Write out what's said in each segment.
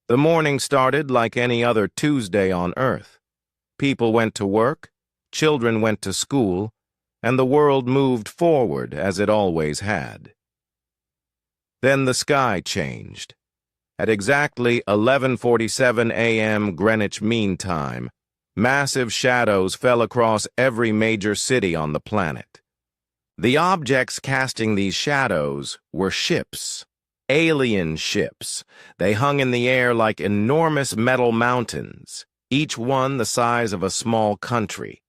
The morning started like any other Tuesday on Earth. People went to work, children went to school, and the world moved forward as it always had. Then the sky changed. At exactly 11:47 a.m. Greenwich Mean Time, massive shadows fell across every major city on the planet. The objects casting these shadows were ships. Alien ships. They hung in the air like enormous metal mountains, each one the size of a small country.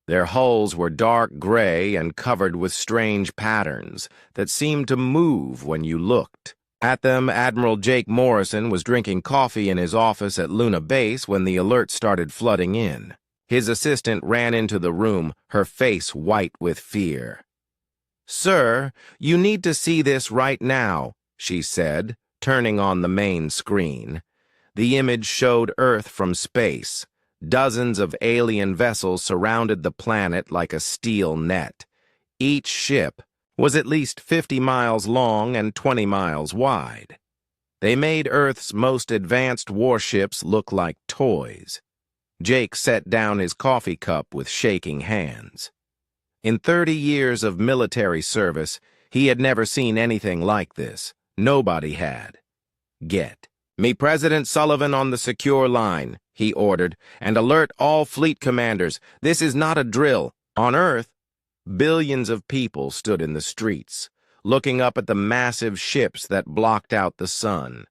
Their hulls were dark gray and covered with strange patterns that seemed to move when you looked. At them, Admiral Jake Morrison was drinking coffee in his office at Luna Base when the alert started flooding in. His assistant ran into the room, her face white with fear. "Sir, you need to see this right now," she said, turning on the main screen. The image showed Earth from space. Dozens of alien vessels surrounded the planet like a steel net. Each ship was at least 50 miles long and 20 miles wide. They made Earth's most advanced warships look like toys. Jake set down his coffee cup with shaking hands. In 30 years of military service, he had never seen anything like this. Nobody had. "Get me President Sullivan on the secure line," he ordered, "and alert all fleet commanders. This is not a drill." On Earth, billions of people stood in the streets, looking up at the massive ships that blocked out the sun.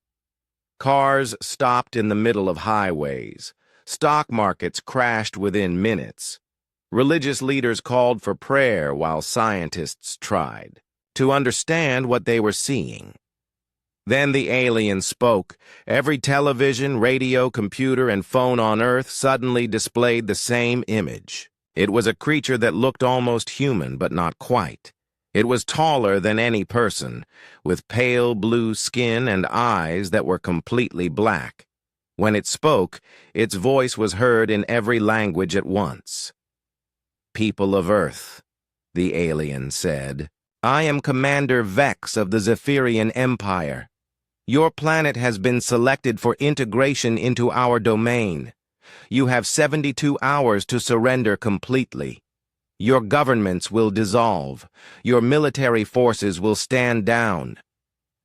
Cars stopped in the middle of highways. Stock markets crashed within minutes. Religious leaders called for prayer while scientists tried to understand what they were seeing. Then the alien spoke. Every television, radio, computer, and phone on Earth suddenly displayed the same image. It was a creature that looked almost human, but not quite. It was taller than any person, with pale blue skin and eyes that were completely black. When it spoke, its voice was heard in every language at once. "People of Earth," the alien said, "I am Commander Vex of the Zephyrian Empire. Your planet has been selected for integration into our domain. You have 72 hours to surrender completely. Your governments will dissolve. Your military forces will stand down.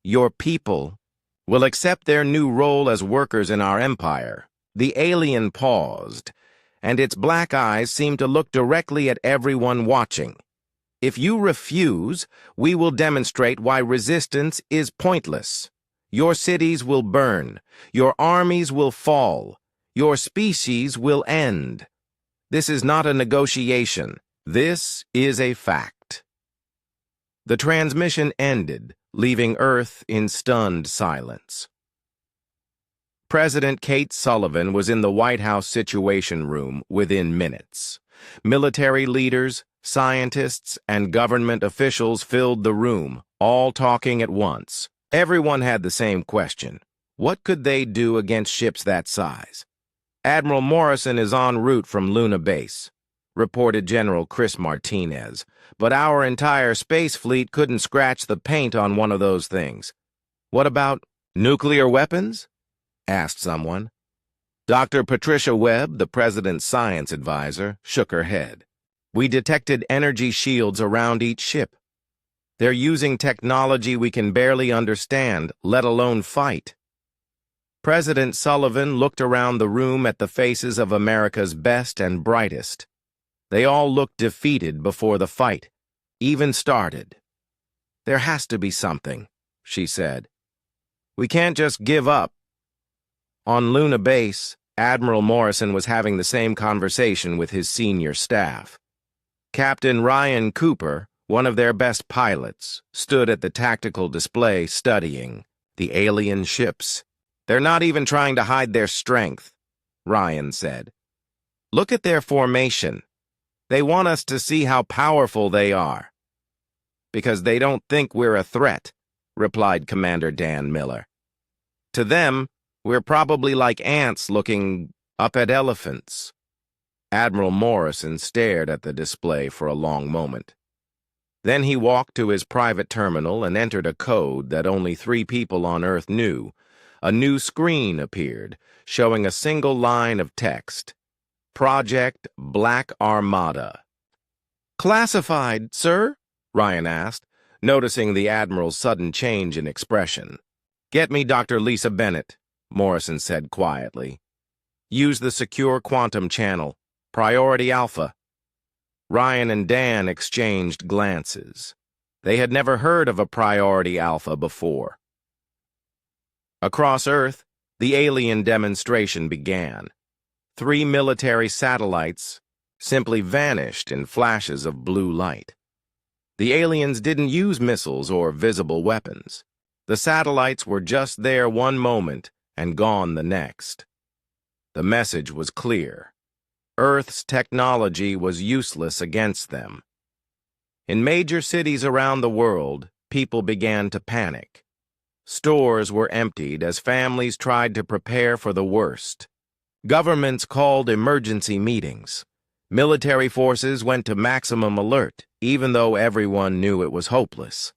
Your people will accept their new role as workers in our empire." The alien paused, and its black eyes seemed to look directly at everyone watching. "If you refuse, we will demonstrate why resistance is pointless. Your cities will burn. Your armies will fall. Your species will end. This is not a negotiation. This is a fact." The transmission ended, leaving Earth in stunned silence. President Kate Sullivan was in the White House Situation Room within minutes. Military leaders, scientists, and government officials filled the room, all talking at once. Everyone had the same question. What could they do against ships that size? "Admiral Morrison is en route from Luna Base," reported General Chris Martinez, "but our entire space fleet couldn't scratch the paint on one of those things." "What about nuclear weapons?" asked someone. Dr. Patricia Webb, the president's science advisor, shook her head. "We detected energy shields around each ship. They're using technology we can barely understand, let alone fight." President Sullivan looked around the room at the faces of America's best and brightest. They all looked defeated before the fight even started. "There has to be something," she said. "We can't just give up." On Luna Base, Admiral Morrison was having the same conversation with his senior staff. Captain Ryan Cooper, one of their best pilots, stood at the tactical display studying the alien ships. "They're not even trying to hide their strength," Ryan said. "Look at their formation. They want us to see how powerful they are." "Because they don't think we're a threat," replied Commander Dan Miller. "To them, we're probably like ants looking up at elephants." Admiral Morrison stared at the display for a long moment. Then he walked to his private terminal and entered a code that only 3 people on Earth knew, a new screen appeared, showing a single line of text. Project Black Armada. "Classified, sir?" Ryan asked, noticing the Admiral's sudden change in expression. "Get me Dr. Lisa Bennett," Morrison said quietly. "Use the secure quantum channel. Priority Alpha." Ryan and Dan exchanged glances. They had never heard of a Priority Alpha before. Across Earth, the alien demonstration began. 3 military satellites simply vanished in flashes of blue light. The aliens didn't use missiles or visible weapons. The satellites were just there one moment and gone the next. The message was clear. Earth's technology was useless against them. In major cities around the world, people began to panic. Stores were emptied as families tried to prepare for the worst. Governments called emergency meetings. Military forces went to maximum alert, even though everyone knew it was hopeless.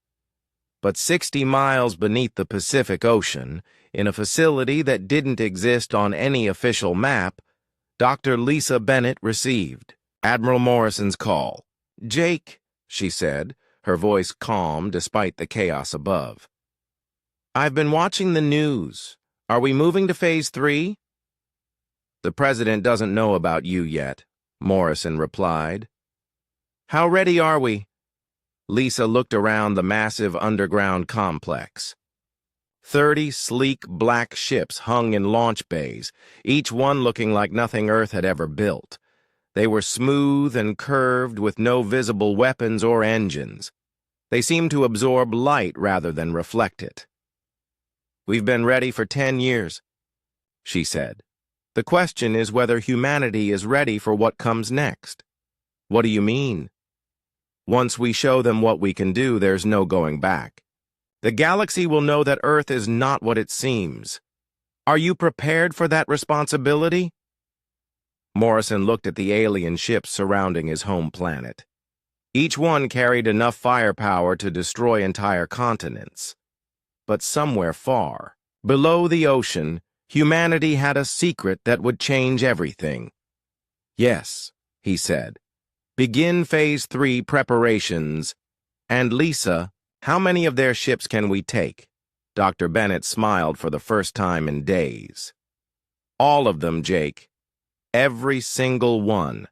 But 60 miles beneath the Pacific Ocean, in a facility that didn't exist on any official map, Dr. Lisa Bennett received Admiral Morrison's call. "Jake," she said, her voice calm despite the chaos above. "I've been watching the news. Are we moving to Phase 3? "The President doesn't know about you yet," Morrison replied. "How ready are we?" Lisa looked around the massive underground complex. 30 sleek black ships hung in launch bays, each one looking like nothing Earth had ever built. They were smooth and curved with no visible weapons or engines. They seemed to absorb light rather than reflect it. "We've been ready for 10 years, she said. "The question is whether humanity is ready for what comes next." "What do you mean?" "Once we show them what we can do, there's no going back. The galaxy will know that Earth is not what it seems. Are you prepared for that responsibility?" Morrison looked at the alien ships surrounding his home planet. Each one carried enough firepower to destroy entire continents. But somewhere far, below the ocean, humanity had a secret that would change everything. "Yes," he said. "Begin Phase 3 preparations. And Lisa, how many of their ships can we take?" Dr. Bennett smiled for the first time in days. "All of them, Jake. Every single one."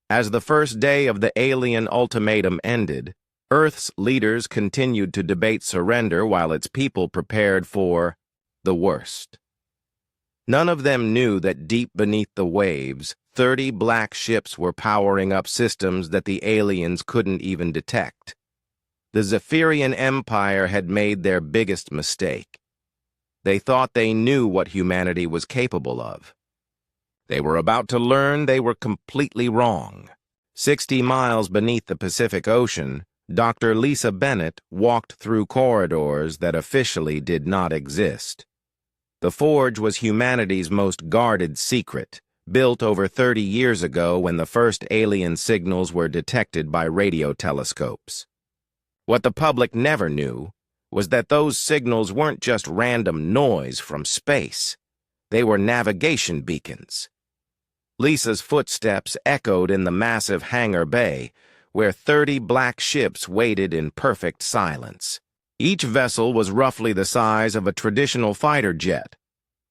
As the first day of the alien ultimatum ended, Earth's leaders continued to debate surrender while its people prepared for the worst. None of them knew that deep beneath the waves, 30 black ships were powering up systems that the aliens couldn't even detect. The Zephyrian Empire had made their biggest mistake. They thought they knew what humanity was capable of. They were about to learn they were completely wrong. 60 miles beneath the Pacific Ocean, Dr. Lisa Bennett walked through corridors that officially did not exist. The Forge was humanity's most guarded secret, built over 30 years ago when the first alien signals were detected by radio telescopes. What the public never knew was that those signals weren't just random noise from space. They were navigation beacons. Lisa's footsteps echoed in the massive hangar bay, where 30 black ships waited in perfect silence. Each vessel was roughly the size of a traditional fighter jet,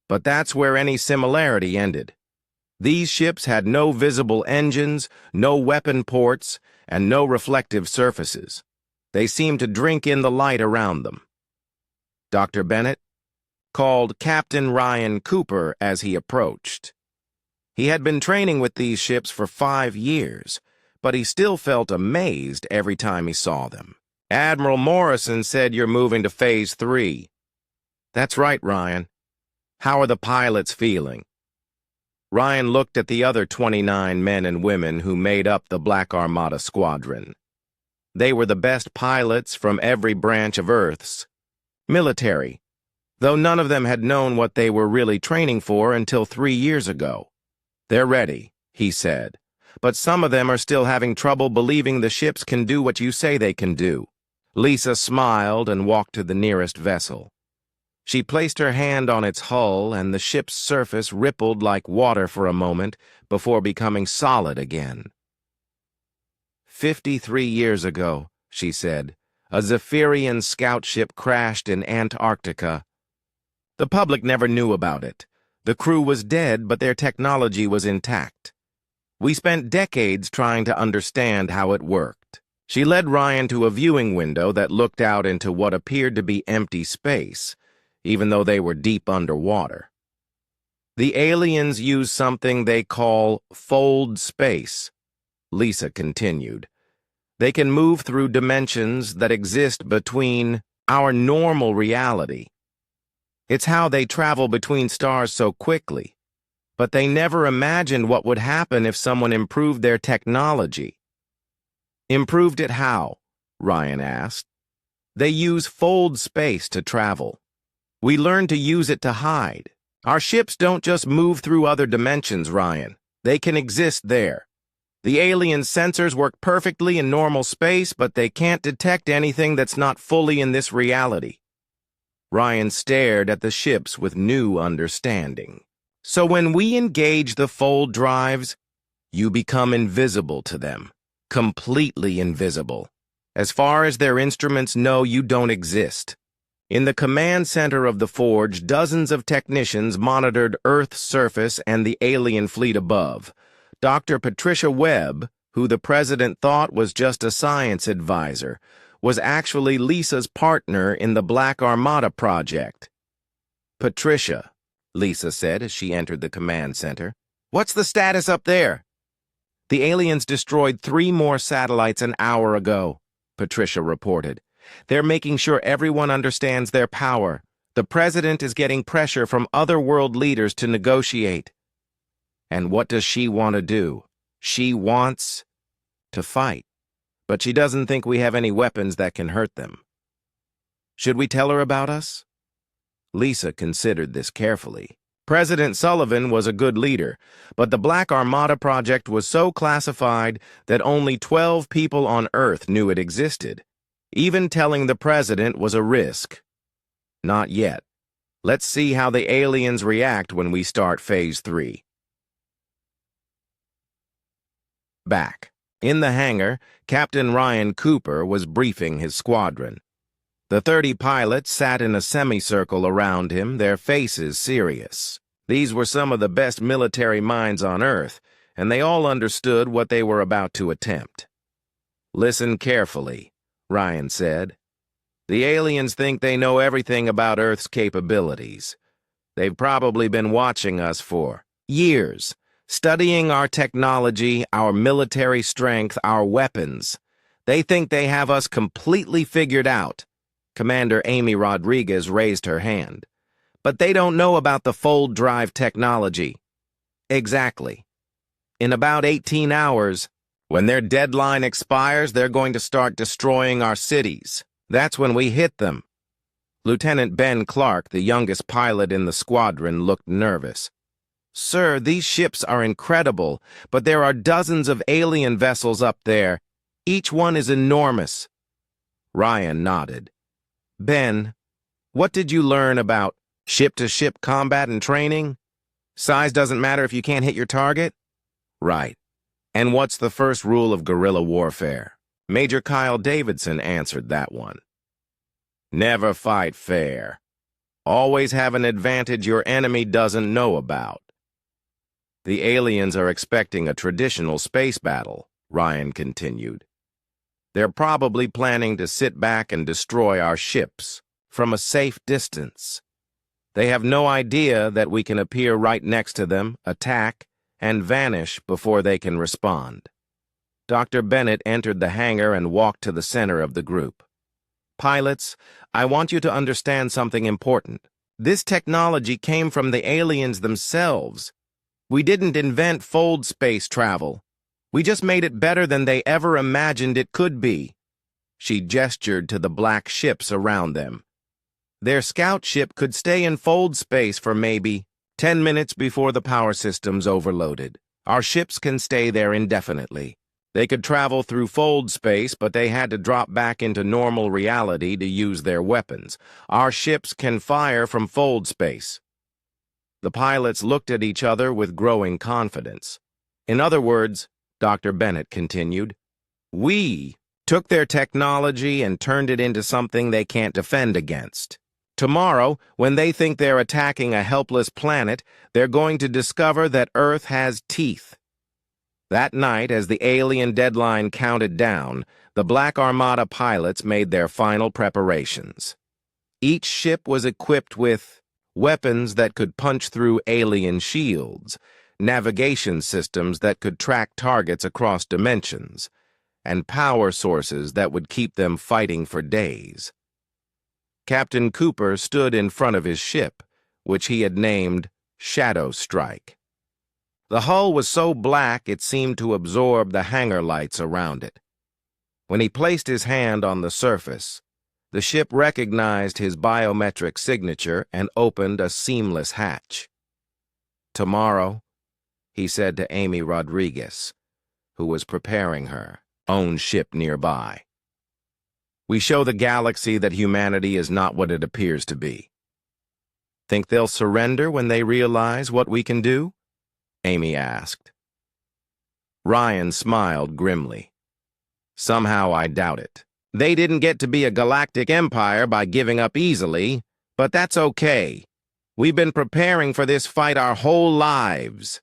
but that's where any similarity ended. These ships had no visible engines, no weapon ports, and no reflective surfaces. They seemed to drink in the light around them. Dr. Bennett called Captain Ryan Cooper as he approached. He had been training with these ships for 5 years, but he still felt amazed every time he saw them. "Admiral Morrison said you're moving to Phase 3. "That's right, Ryan. How are the pilots feeling?" Ryan looked at the other 29 men and women who made up the Black Armada squadron. They were the best pilots from every branch of Earth's military, though none of them had known what they were really training for until 3 years ago. "They're ready," he said, "but some of them are still having trouble believing the ships can do what you say they can do." Lisa smiled and walked to the nearest vessel. She placed her hand on its hull, and the ship's surface rippled like water for a moment before becoming solid again. 53 years ago, she said, a Zephyrian scout ship crashed in Antarctica. The public never knew about it. The crew was dead, but their technology was intact. We spent decades trying to understand how it worked. She led Ryan to a viewing window that looked out into what appeared to be empty space, even though they were deep underwater. The aliens use something they call fold space, Lisa continued. They can move through dimensions that exist between our normal reality. It's how they travel between stars so quickly. But they never imagined what would happen if someone improved their technology. Improved it how? Ryan asked. They use fold space to travel. We learned to use it to hide. Our ships don't just move through other dimensions, Ryan. They can exist there. The alien sensors work perfectly in normal space, but they can't detect anything that's not fully in this reality. Ryan stared at the ships with new understanding. So when we engage the fold drives, you become invisible to them. Completely invisible. As far as their instruments know, you don't exist. In the command center of the forge, dozens of technicians monitored Earth's surface and the alien fleet above. Dr. Patricia Webb, who the president thought was just a science advisor, was actually Lisa's partner in the Black Armada project. Patricia, Lisa said as she entered the command center. What's the status up there? The aliens destroyed 3 more satellites an hour ago, Patricia reported. They're making sure everyone understands their power. The president is getting pressure from other world leaders to negotiate. And what does she want to do? She wants to fight. But she doesn't think we have any weapons that can hurt them. Should we tell her about us? Lisa considered this carefully. President Sullivan was a good leader, but the Black Armada project was so classified that only 12 people on Earth knew it existed. Even telling the president was a risk. Not yet. Let's see how the aliens react when we start Phase 3. Back. In the hangar, Captain Ryan Cooper was briefing his squadron. The 30 pilots sat in a semicircle around him, their faces serious. These were some of the best military minds on Earth, and they all understood what they were about to attempt. Listen carefully, Ryan said. The aliens think they know everything about Earth's capabilities. They've probably been watching us for years, studying our technology, our military strength, our weapons. They think they have us completely figured out. Commander Amy Rodriguez raised her hand. But they don't know about the fold drive technology. Exactly. In about 18 hours, when their deadline expires, they're going to start destroying our cities. That's when we hit them. Lieutenant Ben Clark, the youngest pilot in the squadron, looked nervous. Sir, these ships are incredible, but there are dozens of alien vessels up there. Each one is enormous. Ryan nodded. Ben, what did you learn about ship-to-ship combat and training? Size doesn't matter if you can't hit your target? Right. And what's the first rule of guerrilla warfare? Major Kyle Davidson answered that one. Never fight fair. Always have an advantage your enemy doesn't know about. The aliens are expecting a traditional space battle, Ryan continued. They're probably planning to sit back and destroy our ships from a safe distance. They have no idea that we can appear right next to them, attack, and vanish before they can respond. Dr. Bennett entered the hangar and walked to the center of the group. Pilots, I want you to understand something important. This technology came from the aliens themselves. We didn't invent fold space travel. We just made it better than they ever imagined it could be. She gestured to the black ships around them. Their scout ship could stay in fold space for maybe 10 minutes before the power systems overloaded. Our ships can stay there indefinitely. They could travel through fold space, but they had to drop back into normal reality to use their weapons. Our ships can fire from fold space. The pilots looked at each other with growing confidence. In other words, Dr. Bennett continued, we took their technology and turned it into something they can't defend against. Tomorrow, when they think they're attacking a helpless planet, they're going to discover that Earth has teeth. That night, as the alien deadline counted down, the Black Armada pilots made their final preparations. Each ship was equipped with weapons that could punch through alien shields, navigation systems that could track targets across dimensions, and power sources that would keep them fighting for days. Captain Cooper stood in front of his ship, which he had named Shadow Strike. The hull was so black it seemed to absorb the hangar lights around it. When he placed his hand on the surface, the ship recognized his biometric signature and opened a seamless hatch. Tomorrow, he said to Amy Rodriguez, who was preparing her own ship nearby. We show the galaxy that humanity is not what it appears to be. Think they'll surrender when they realize what we can do? Amy asked. Ryan smiled grimly. Somehow I doubt it. They didn't get to be a galactic empire by giving up easily, but that's okay. We've been preparing for this fight our whole lives.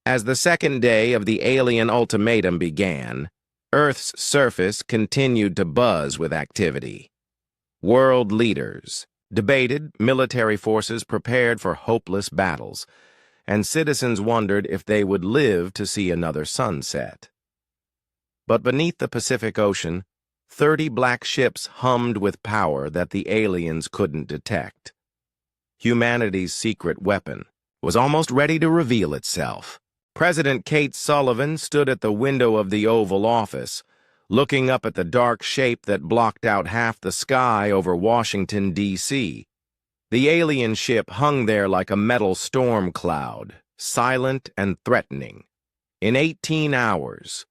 As the second day of the alien ultimatum began, Earth's surface continued to buzz with activity. World leaders debated, military forces prepared for hopeless battles, and citizens wondered if they would live to see another sunset. But beneath the Pacific Ocean, 30 black ships hummed with power that the aliens couldn't detect. Humanity's secret weapon was almost ready to reveal itself. President Kate Sullivan stood at the window of the Oval Office, looking up at the dark shape that blocked out half the sky over Washington, D.C. The alien ship hung there like a metal storm cloud, silent and threatening. In 18 hours,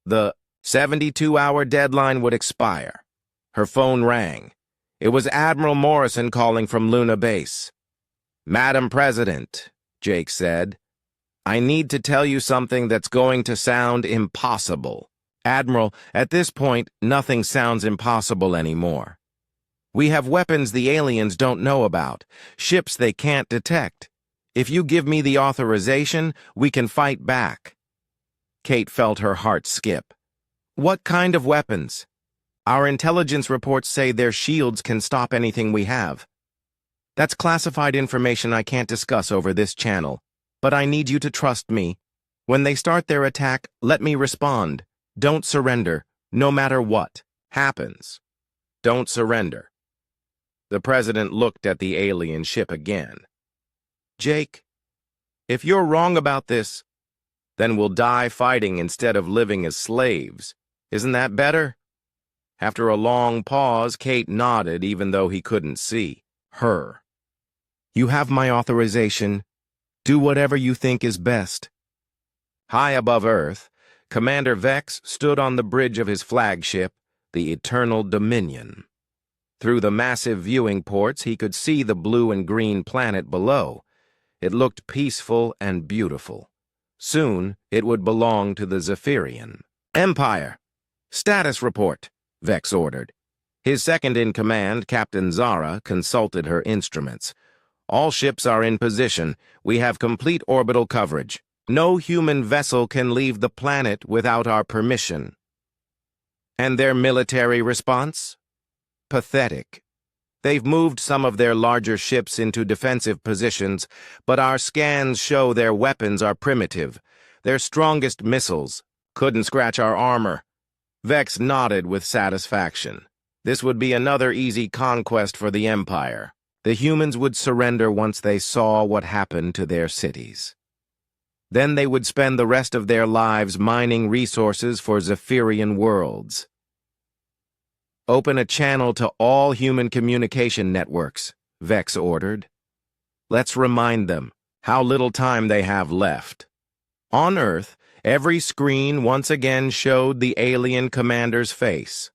the 72-hour deadline would expire. Her phone rang. It was Admiral Morrison calling from Luna Base. "Madam President," Jake said, "I need to tell you something that's going to sound impossible." "Admiral, at this point, nothing sounds impossible anymore. We have weapons the aliens don't know about, ships they can't detect. If you give me the authorization, we can fight back." Kate felt her heart skip. "What kind of weapons?" "Our intelligence reports say their shields can stop anything we have." "That's classified information I can't discuss over this channel, but I need you to trust me. When they start their attack, let me respond. Don't surrender, no matter what happens. Don't surrender." The president looked at the alien ship again. "Jake, if you're wrong about this, then we'll die fighting instead of living as slaves. Isn't that better?" After a long pause, Kate nodded even though he couldn't see her. "You have my authorization. Do whatever you think is best." High above Earth, Commander Vex stood on the bridge of his flagship, the Eternal Dominion. Through the massive viewing ports, he could see the blue and green planet below. It looked peaceful and beautiful. Soon, it would belong to the Zephyrian Empire. "Status report," Vex ordered. His second-in-command, Captain Zara, consulted her instruments. "All ships are in position. We have complete orbital coverage. No human vessel can leave the planet without our permission." "And their military response?" "Pathetic. They've moved some of their larger ships into defensive positions, but our scans show their weapons are primitive. Their strongest missiles couldn't scratch our armor." Vex nodded with satisfaction. This would be another easy conquest for the Empire. The humans would surrender once they saw what happened to their cities. Then they would spend the rest of their lives mining resources for Zephyrian worlds. "Open a channel to all human communication networks," Vex ordered. "Let's remind them how little time they have left." On Earth, Every screen once again showed the alien commander's face.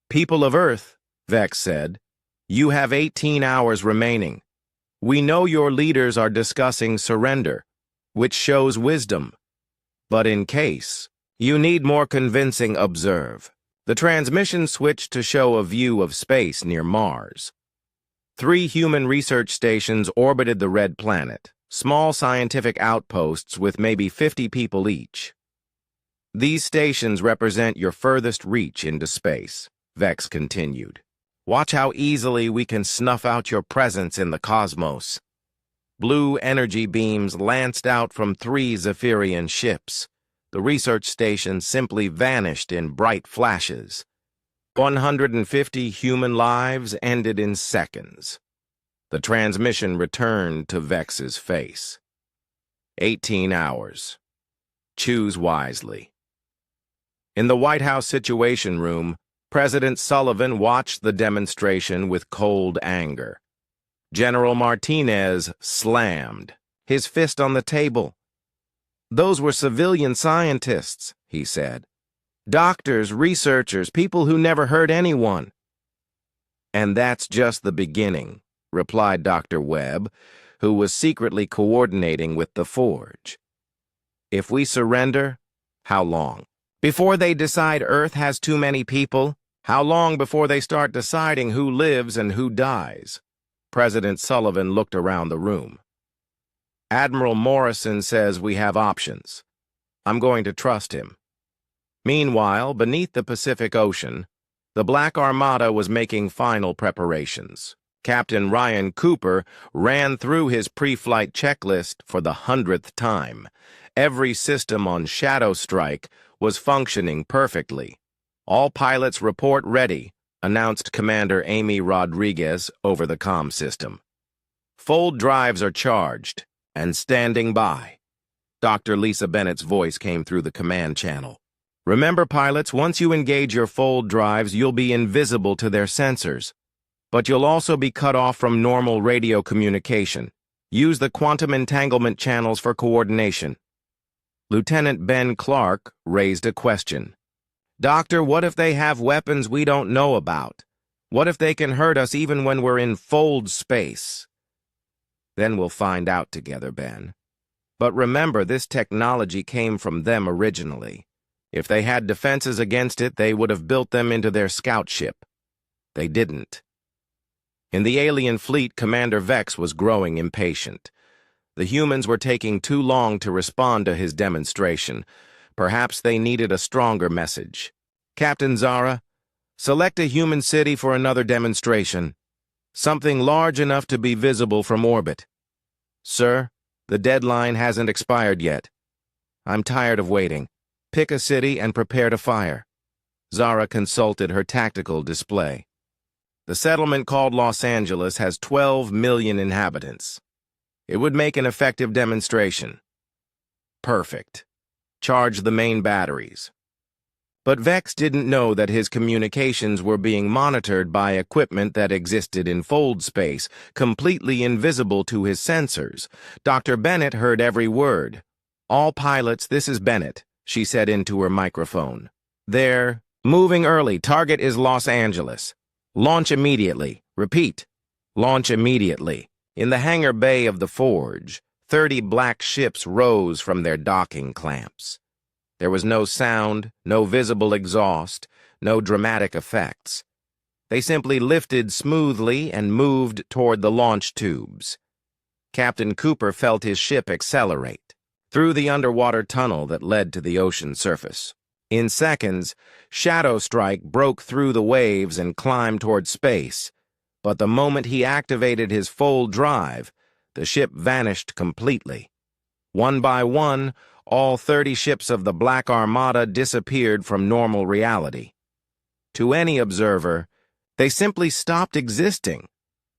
"People of Earth," Vex said, "you have 18 hours remaining. We know your leaders are discussing surrender, which shows wisdom. But in case you need more convincing, observe." The transmission switched to show a view of space near Mars. 3 human research stations orbited the red planet, small scientific outposts with maybe 50 people each. "These stations represent your furthest reach into space," Vex continued. "Watch how easily we can snuff out your presence in the cosmos." Blue energy beams lanced out from 3 Zephyrian ships. The research station simply vanished in bright flashes. 150 human lives ended in seconds. The transmission returned to Vex's face. 18 hours. Choose wisely. In the White House Situation Room, President Sullivan watched the demonstration with cold anger. General Martinez slammed, his fist on the table. "Those were civilian scientists," he said. "Doctors, researchers, people who never hurt anyone." "And that's just the beginning," replied Dr. Webb, who was secretly coordinating with the Forge. "If we surrender, how long? Before they decide Earth has too many people? How long before they start deciding who lives and who dies?" President Sullivan looked around the room. "Admiral Morrison says we have options. I'm going to trust him." Meanwhile, beneath the Pacific Ocean, the Black Armada was making final preparations. Captain Ryan Cooper ran through his pre-flight checklist for the 100th time. Every system on Shadow Strike was functioning perfectly. "All pilots report ready," announced Commander Amy Rodriguez over the comm system. "Fold drives are charged and standing by." Dr. Lisa Bennett's voice came through the command channel. "Remember, pilots, once you engage your fold drives, you'll be invisible to their sensors. But you'll also be cut off from normal radio communication. Use the quantum entanglement channels for coordination." Lieutenant Ben Clark raised a question. "Doctor, what if they have weapons we don't know about? What if they can hurt us even when we're in fold space?" "Then we'll find out together, Ben. But remember, this technology came from them originally. If they had defenses against it, they would have built them into their scout ship. They didn't." In the alien fleet, Commander Vex was growing impatient. The humans were taking too long to respond to his demonstration. Perhaps they needed a stronger message. "Captain Zara, select a human city for another demonstration. Something large enough to be visible from orbit." "Sir, the deadline hasn't expired yet. I'm tired of waiting. Pick a city and prepare to fire." Zara consulted her tactical display. "The settlement called Los Angeles has 12 million inhabitants. It would make an effective demonstration." "Perfect. Charge the main batteries." But Vex didn't know that his communications were being monitored by equipment that existed in fold space, completely invisible to his sensors. Dr. Bennett heard every word. "All pilots, this is Bennett," she said into her microphone. "They're moving early. Target is Los Angeles. Launch immediately. Repeat, launch immediately." In the hangar bay of the Forge, 30 black ships rose from their docking clamps. There was no sound, no visible exhaust, no dramatic effects. They simply lifted smoothly and moved toward the launch tubes. Captain Cooper felt his ship accelerate through the underwater tunnel that led to the ocean surface. In seconds, Shadow Strike broke through the waves and climbed toward space. But the moment he activated his fold drive, the ship vanished completely. One by one, all 30 ships of the Black Armada disappeared from normal reality. To any observer, they simply stopped existing.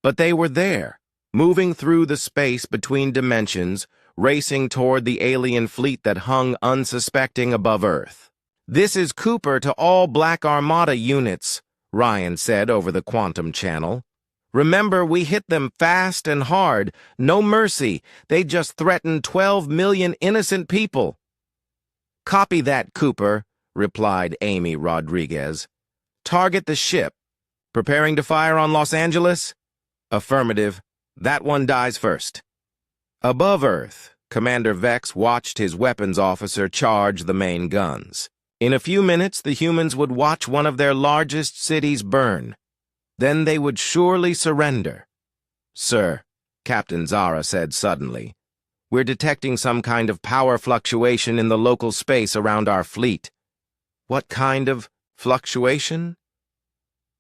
But they were there, moving through the space between dimensions, racing toward the alien fleet that hung unsuspecting above Earth. "This is Cooper to all Black Armada units," Ryan said over the quantum channel. "Remember, we hit them fast and hard. No mercy. They just threatened 12 million innocent people." "Copy that, Cooper," replied Amy Rodriguez. "Target the ship. Preparing to fire on Los Angeles?" "Affirmative. That one dies first." Above Earth, Commander Vex watched his weapons officer charge the main guns. In a few minutes, the humans would watch one of their largest cities burn. Then they would surely surrender. "Sir," Captain Zara said suddenly, "we're detecting some kind of power fluctuation in the local space around our fleet." "What kind of fluctuation?"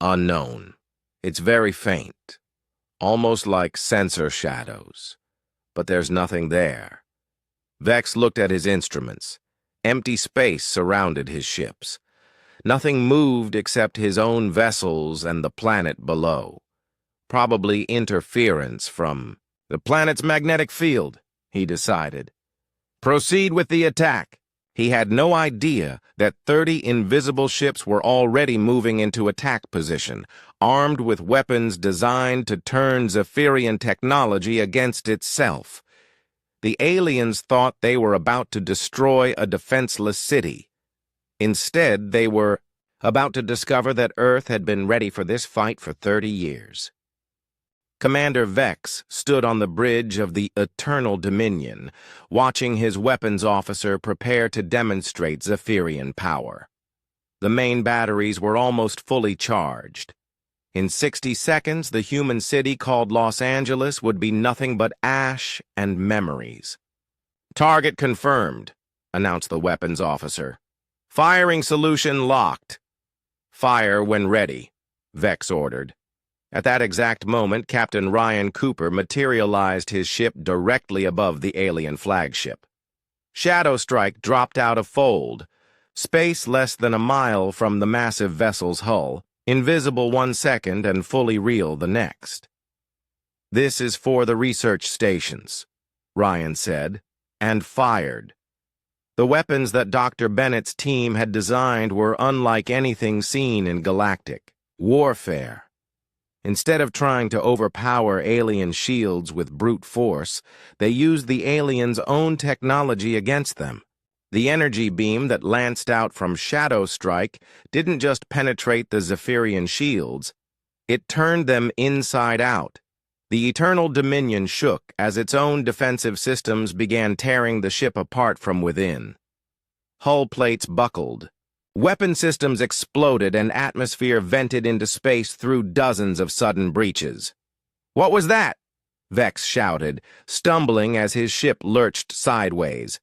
"Unknown. It's very faint, almost like sensor shadows. But there's nothing there." Vex looked at his instruments. Empty space surrounded his ships. Nothing moved except his own vessels and the planet below. Probably interference from the planet's magnetic field, he decided. Proceed with the attack. He had no idea that 30 invisible ships were already moving into attack position, armed with weapons designed to turn Zephyrian technology against itself. The aliens thought they were about to destroy a defenseless city. Instead, they were about to discover that Earth had been ready for this fight for 30 years. Commander Vex stood on the bridge of the Eternal Dominion, watching his weapons officer prepare to demonstrate Zephyrian power. The main batteries were almost fully charged. In 60 seconds, the human city called Los Angeles would be nothing but ash and memories. "Target confirmed," announced the weapons officer. "Firing solution locked." "Fire when ready," Vex ordered. At that exact moment, Captain Ryan Cooper materialized his ship directly above the alien flagship. Shadow Strike dropped out of fold, space less than a mile from the massive vessel's hull, invisible 1 second and fully real the next. "This is for the research stations," Ryan said, and fired. The weapons that Dr. Bennett's team had designed were unlike anything seen in galactic warfare. Instead of trying to overpower alien shields with brute force, they used the aliens' own technology against them. The energy beam that lanced out from Shadow Strike didn't just penetrate the Zephyrian shields, it turned them inside out. The Eternal Dominion shook as its own defensive systems began tearing the ship apart from within. Hull plates buckled. Weapon systems exploded and atmosphere vented into space through dozens of sudden breaches. "What was that?" Vex shouted, stumbling as his ship lurched sideways.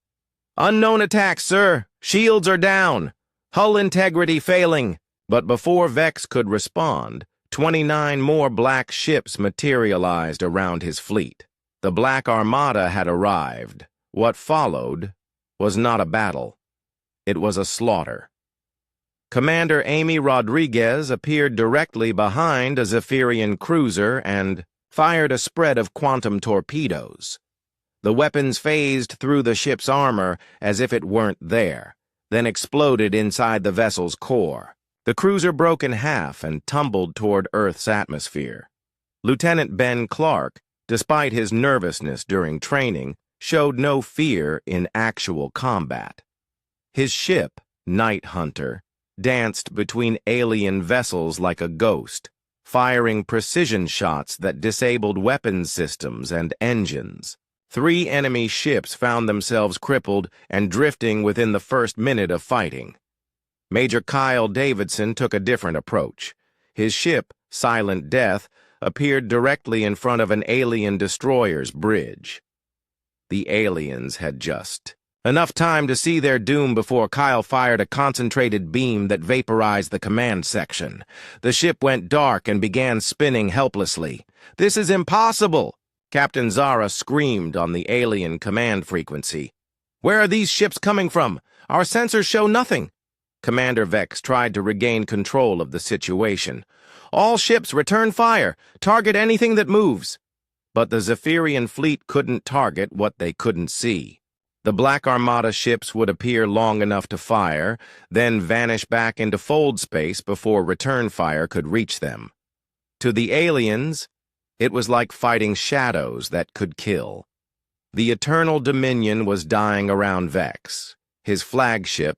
"Unknown attack, sir. Shields are down. Hull integrity failing." But before Vex could respond, 29 more black ships materialized around his fleet. The Black Armada had arrived. What followed was not a battle. It was a slaughter. Commander Amy Rodriguez appeared directly behind a Zephyrian cruiser and fired a spread of quantum torpedoes. The weapons phased through the ship's armor as if it weren't there, then exploded inside the vessel's core. The cruiser broke in half and tumbled toward Earth's atmosphere. Lieutenant Ben Clark, despite his nervousness during training, showed no fear in actual combat. His ship, Night Hunter, danced between alien vessels like a ghost, firing precision shots that disabled weapons systems and engines. 3 enemy ships found themselves crippled and drifting within the first minute of fighting. Major Kyle Davidson took a different approach. His ship, Silent Death, appeared directly in front of an alien destroyer's bridge. The aliens had just enough time to see their doom before Kyle fired a concentrated beam that vaporized the command section. The ship went dark and began spinning helplessly. "This is impossible!" Captain Zara screamed on the alien command frequency. "Where are these ships coming from? Our sensors show nothing." Commander Vex tried to regain control of the situation. "All ships return fire. Target anything that moves." But the Zephyrian fleet couldn't target what they couldn't see. The Black Armada ships would appear long enough to fire, then vanish back into fold space before return fire could reach them. To the aliens, it was like fighting shadows that could kill. The Eternal Dominion was dying around Vex. his flagship,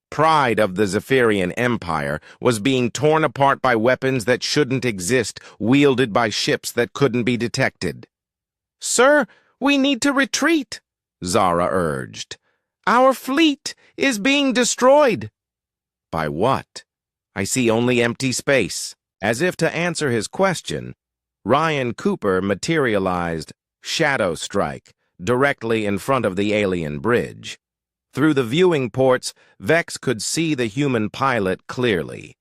pride of the Zephyrian Empire, was being torn apart by weapons that shouldn't exist, wielded by ships that couldn't be detected. "Sir, we need to retreat," Zara urged. "Our fleet is being destroyed." "By what? I see only empty space." As if to answer his question, Ryan Cooper materialized Shadow Strike directly in front of the alien bridge. Through the viewing ports, Vex could see the human pilot clearly.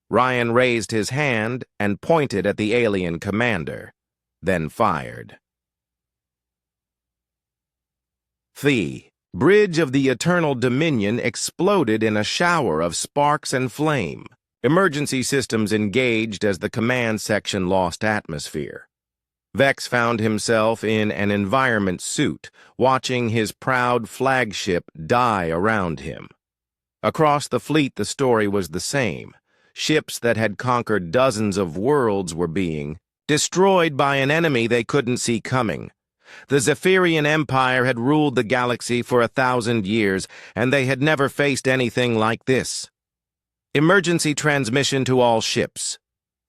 Ryan raised his hand and pointed at the alien commander, then fired. The bridge of the Eternal Dominion exploded in a shower of sparks and flame. Emergency systems engaged as the command section lost atmosphere. Vex found himself in an environment suit, watching his proud flagship die around him. Across the fleet, the story was the same. Ships that had conquered dozens of worlds were being destroyed by an enemy they couldn't see coming. The Zephyrian Empire had ruled the galaxy for 1,000 years, and they had never faced anything like this. "Emergency transmission to all ships,"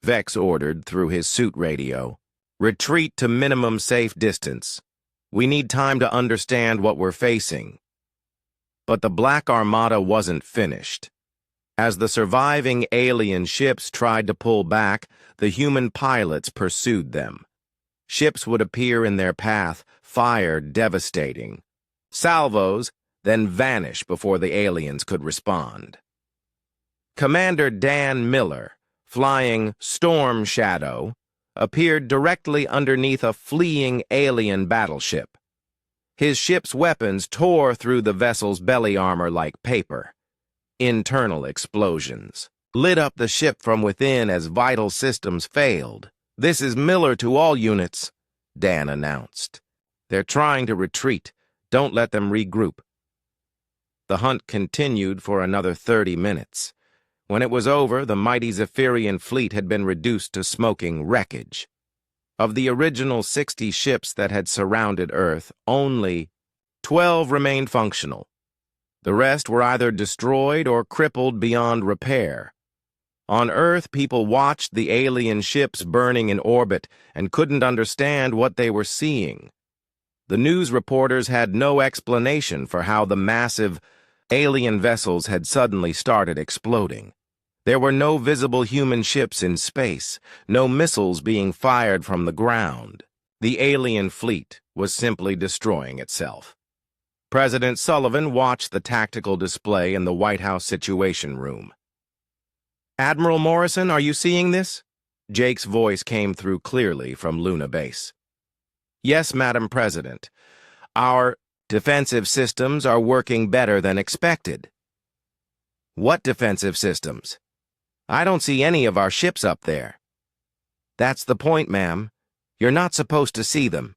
Vex ordered through his suit radio. "Retreat to minimum safe distance. We need time to understand what we're facing." But the Black Armada wasn't finished. As the surviving alien ships tried to pull back, the human pilots pursued them. Ships would appear in their path, fire devastating. Salvos, then vanish before the aliens could respond. Commander Dan Miller, flying Storm Shadow, appeared directly underneath a fleeing alien battleship. His ship's weapons tore through the vessel's belly armor like paper. Internal explosions lit up the ship from within as vital systems failed. "This is Miller to all units," Dan announced. "They're trying to retreat. Don't let them regroup." The hunt continued for another 30 minutes. When it was over, the mighty Zephyrian fleet had been reduced to smoking wreckage. Of the original 60 ships that had surrounded Earth, only 12 remained functional. The rest were either destroyed or crippled beyond repair. On Earth, people watched the alien ships burning in orbit and couldn't understand what they were seeing. The news reporters had no explanation for how the massive alien vessels had suddenly started exploding. There were no visible human ships in space, no missiles being fired from the ground. The alien fleet was simply destroying itself. President Sullivan watched the tactical display in the White House Situation Room. "Admiral Morrison, are you seeing this?" Jake's voice came through clearly from Luna Base. "Yes, Madam President. Our defensive systems are working better than expected." "What defensive systems? I don't see any of our ships up there." "That's the point, ma'am. You're not supposed to see them."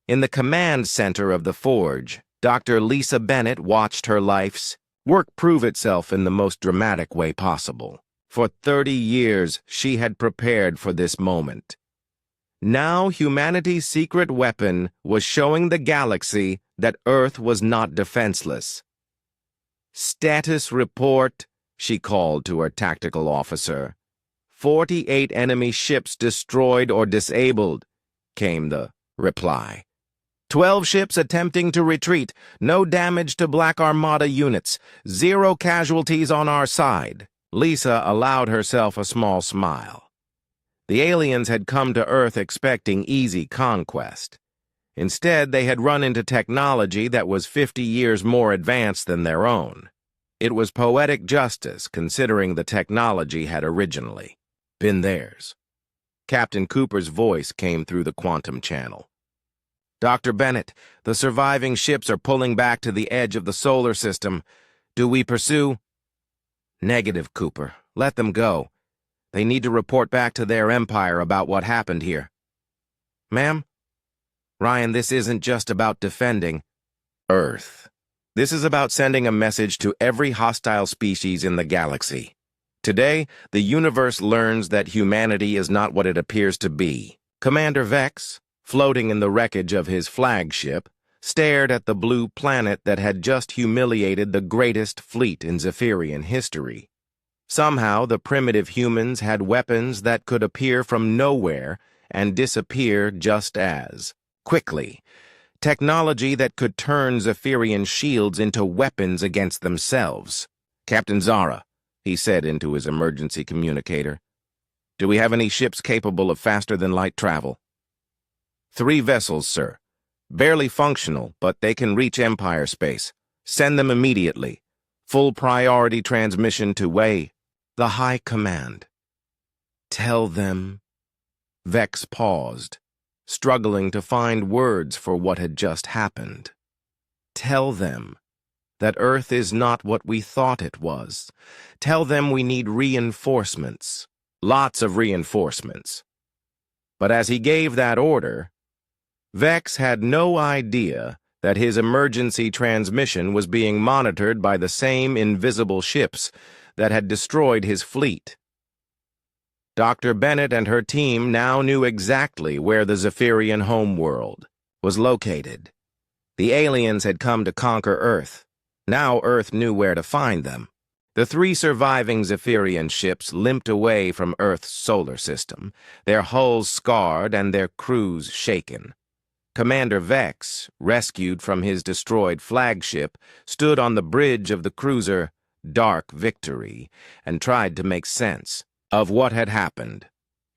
In the command center of the Forge, Dr. Lisa Bennett watched her life's work prove itself in the most dramatic way possible. For 30 years, she had prepared for this moment. Now humanity's secret weapon was showing the galaxy that Earth was not defenseless. "Status report," she called to her tactical officer. 48 enemy ships destroyed or disabled," came the reply. 12 ships attempting to retreat, no damage to Black Armada units, 0 casualties on our side." Lisa allowed herself a small smile. The aliens had come to Earth expecting easy conquest. Instead, they had run into technology that was 50 years more advanced than their own. It was poetic justice, considering the technology had originally been theirs. Captain Cooper's voice came through the quantum channel. "Dr. Bennett, the surviving ships are pulling back to the edge of the solar system. Do we pursue?" "Negative, Cooper. Let them go. They need to report back to their empire about what happened here." "Ma'am?" "Ryan, this isn't just about defending Earth. This is about sending a message to every hostile species in the galaxy. Today, the universe learns that humanity is not what it appears to be." Commander Vex, floating in the wreckage of his flagship, stared at the blue planet that had just humiliated the greatest fleet in Zephyrian history. Somehow, the primitive humans had weapons that could appear from nowhere and disappear just as quickly. Technology that could turn Zephyrian shields into weapons against themselves. "Captain Zara," he said into his emergency communicator, "do we have any ships capable of faster-than-light travel?" "3 vessels, sir. Barely functional, but they can reach Empire space. Send them immediately. Full priority transmission to the High Command." "Tell them." Vex paused, struggling to find words for what had just happened. "Tell them that Earth is not what we thought it was. Tell them we need reinforcements. Lots of reinforcements." But as he gave that order, Vex had no idea that his emergency transmission was being monitored by the same invisible ships that had destroyed his fleet. Dr. Bennett and her team now knew exactly where the Zephyrian homeworld was located. The aliens had come to conquer Earth. Now Earth knew where to find them. The 3 surviving Zephyrian ships limped away from Earth's solar system, their hulls scarred and their crews shaken. Commander Vex, rescued from his destroyed flagship, stood on the bridge of the cruiser Dark Victory and tried to make sense of what had happened.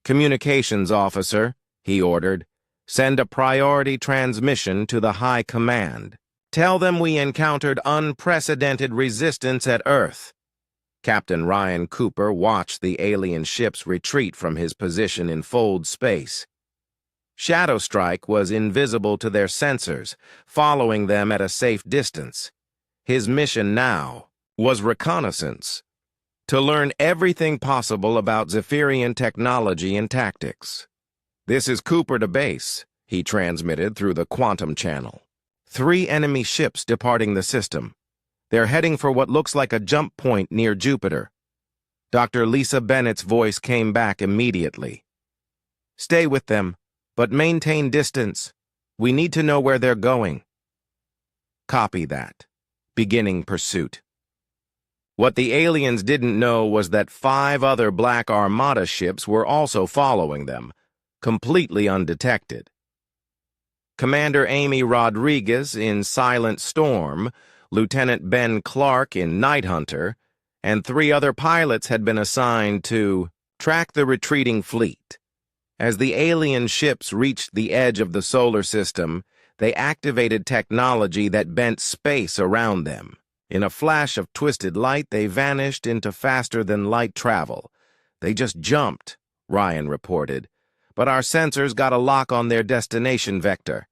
"Communications officer," he ordered, "send a priority transmission to the High Command. Tell them we encountered unprecedented resistance at Earth." Captain Ryan Cooper watched the alien ships retreat from his position in fold space. Shadow Strike was invisible to their sensors, following them at a safe distance. His mission now was reconnaissance, to learn everything possible about Zephyrian technology and tactics. "This is Cooper to base," he transmitted through the quantum channel. 3 enemy ships departing the system. They're heading for what looks like a jump point near Jupiter. Dr. Lisa Bennett's voice came back immediately. "Stay with them, but maintain distance. We need to know where they're going." "Copy that. Beginning pursuit." What the aliens didn't know was that 5 other Black Armada ships were also following them, completely undetected. Commander Amy Rodriguez in Silent Storm, Lieutenant Ben Clark in Night Hunter, and 3 other pilots had been assigned to track the retreating fleet. As the alien ships reached the edge of the solar system, they activated technology that bent space around them. In a flash of twisted light, they vanished into faster-than-light travel. "They just jumped," Ryan reported, "but our sensors got a lock on their destination vector."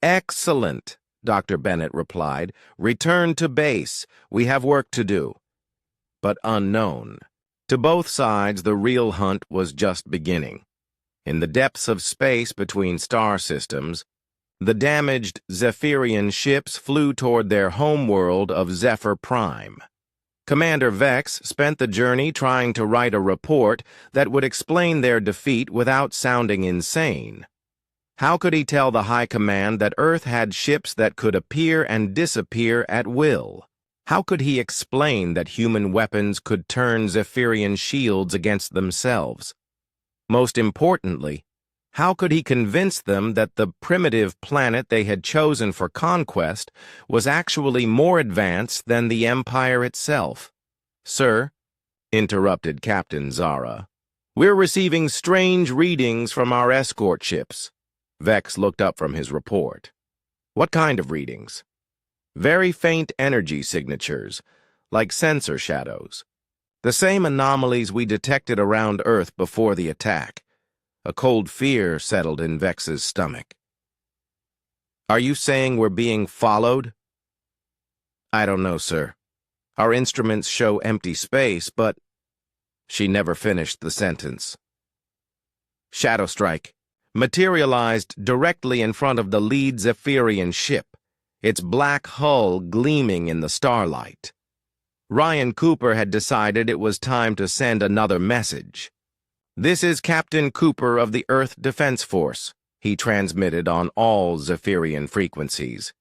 "Excellent," Dr. Bennett replied. "Return to base. We have work to do." But unknown. To both sides, the real hunt was just beginning. In the depths of space between star systems, the damaged Zephyrian ships flew toward their homeworld of Zephyr Prime. Commander Vex spent the journey trying to write a report that would explain their defeat without sounding insane. How could he tell the High Command that Earth had ships that could appear and disappear at will? How could he explain that human weapons could turn Zephyrian shields against themselves? Most importantly, how could he convince them that the primitive planet they had chosen for conquest was actually more advanced than the Empire itself? "Sir," interrupted Captain Zara, "we're receiving strange readings from our escort ships." Vex looked up from his report. "What kind of readings?" "Very faint energy signatures, like sensor shadows. The same anomalies we detected around Earth before the attack." A cold fear settled in Vex's stomach. "Are you saying we're being followed?" "I don't know, sir. Our instruments show empty space, but—" She never finished the sentence. Shadow Strike materialized directly in front of the lead Zephyrian ship, its black hull gleaming in the starlight. Ryan Cooper had decided it was time to send another message. "This is Captain Cooper of the Earth Defense Force," he transmitted on all Zephyrian frequencies.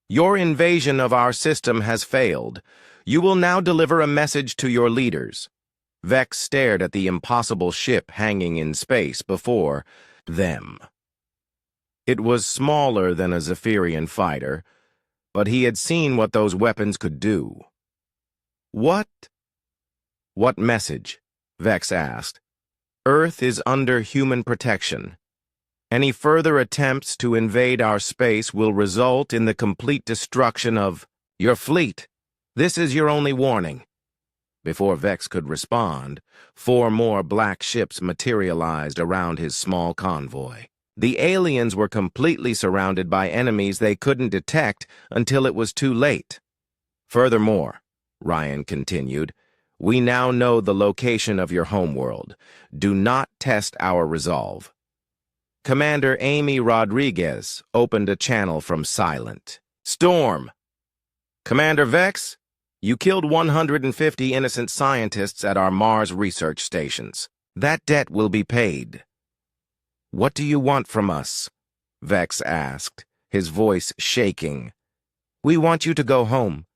"Your invasion of our system has failed. You will now deliver a message to your leaders." Vex stared at the impossible ship hanging in space before them. It was smaller than a Zephyrian fighter, but he had seen what those weapons could do. What message?" Vex asked. "Earth is under human protection. Any further attempts to invade our space will result in the complete destruction of your fleet. This is your only warning." Before Vex could respond, 4 more black ships materialized around his small convoy. The aliens were completely surrounded by enemies they couldn't detect until it was too late. "Furthermore," Ryan continued, "we now know the location of your homeworld. Do not test our resolve." Commander Amy Rodriguez opened a channel from Silent. "Storm. Commander Vex, you killed 150 innocent scientists at our Mars research stations. That debt will be paid." "What do you want from us?" Vex asked, his voice shaking. "We want you to go home,"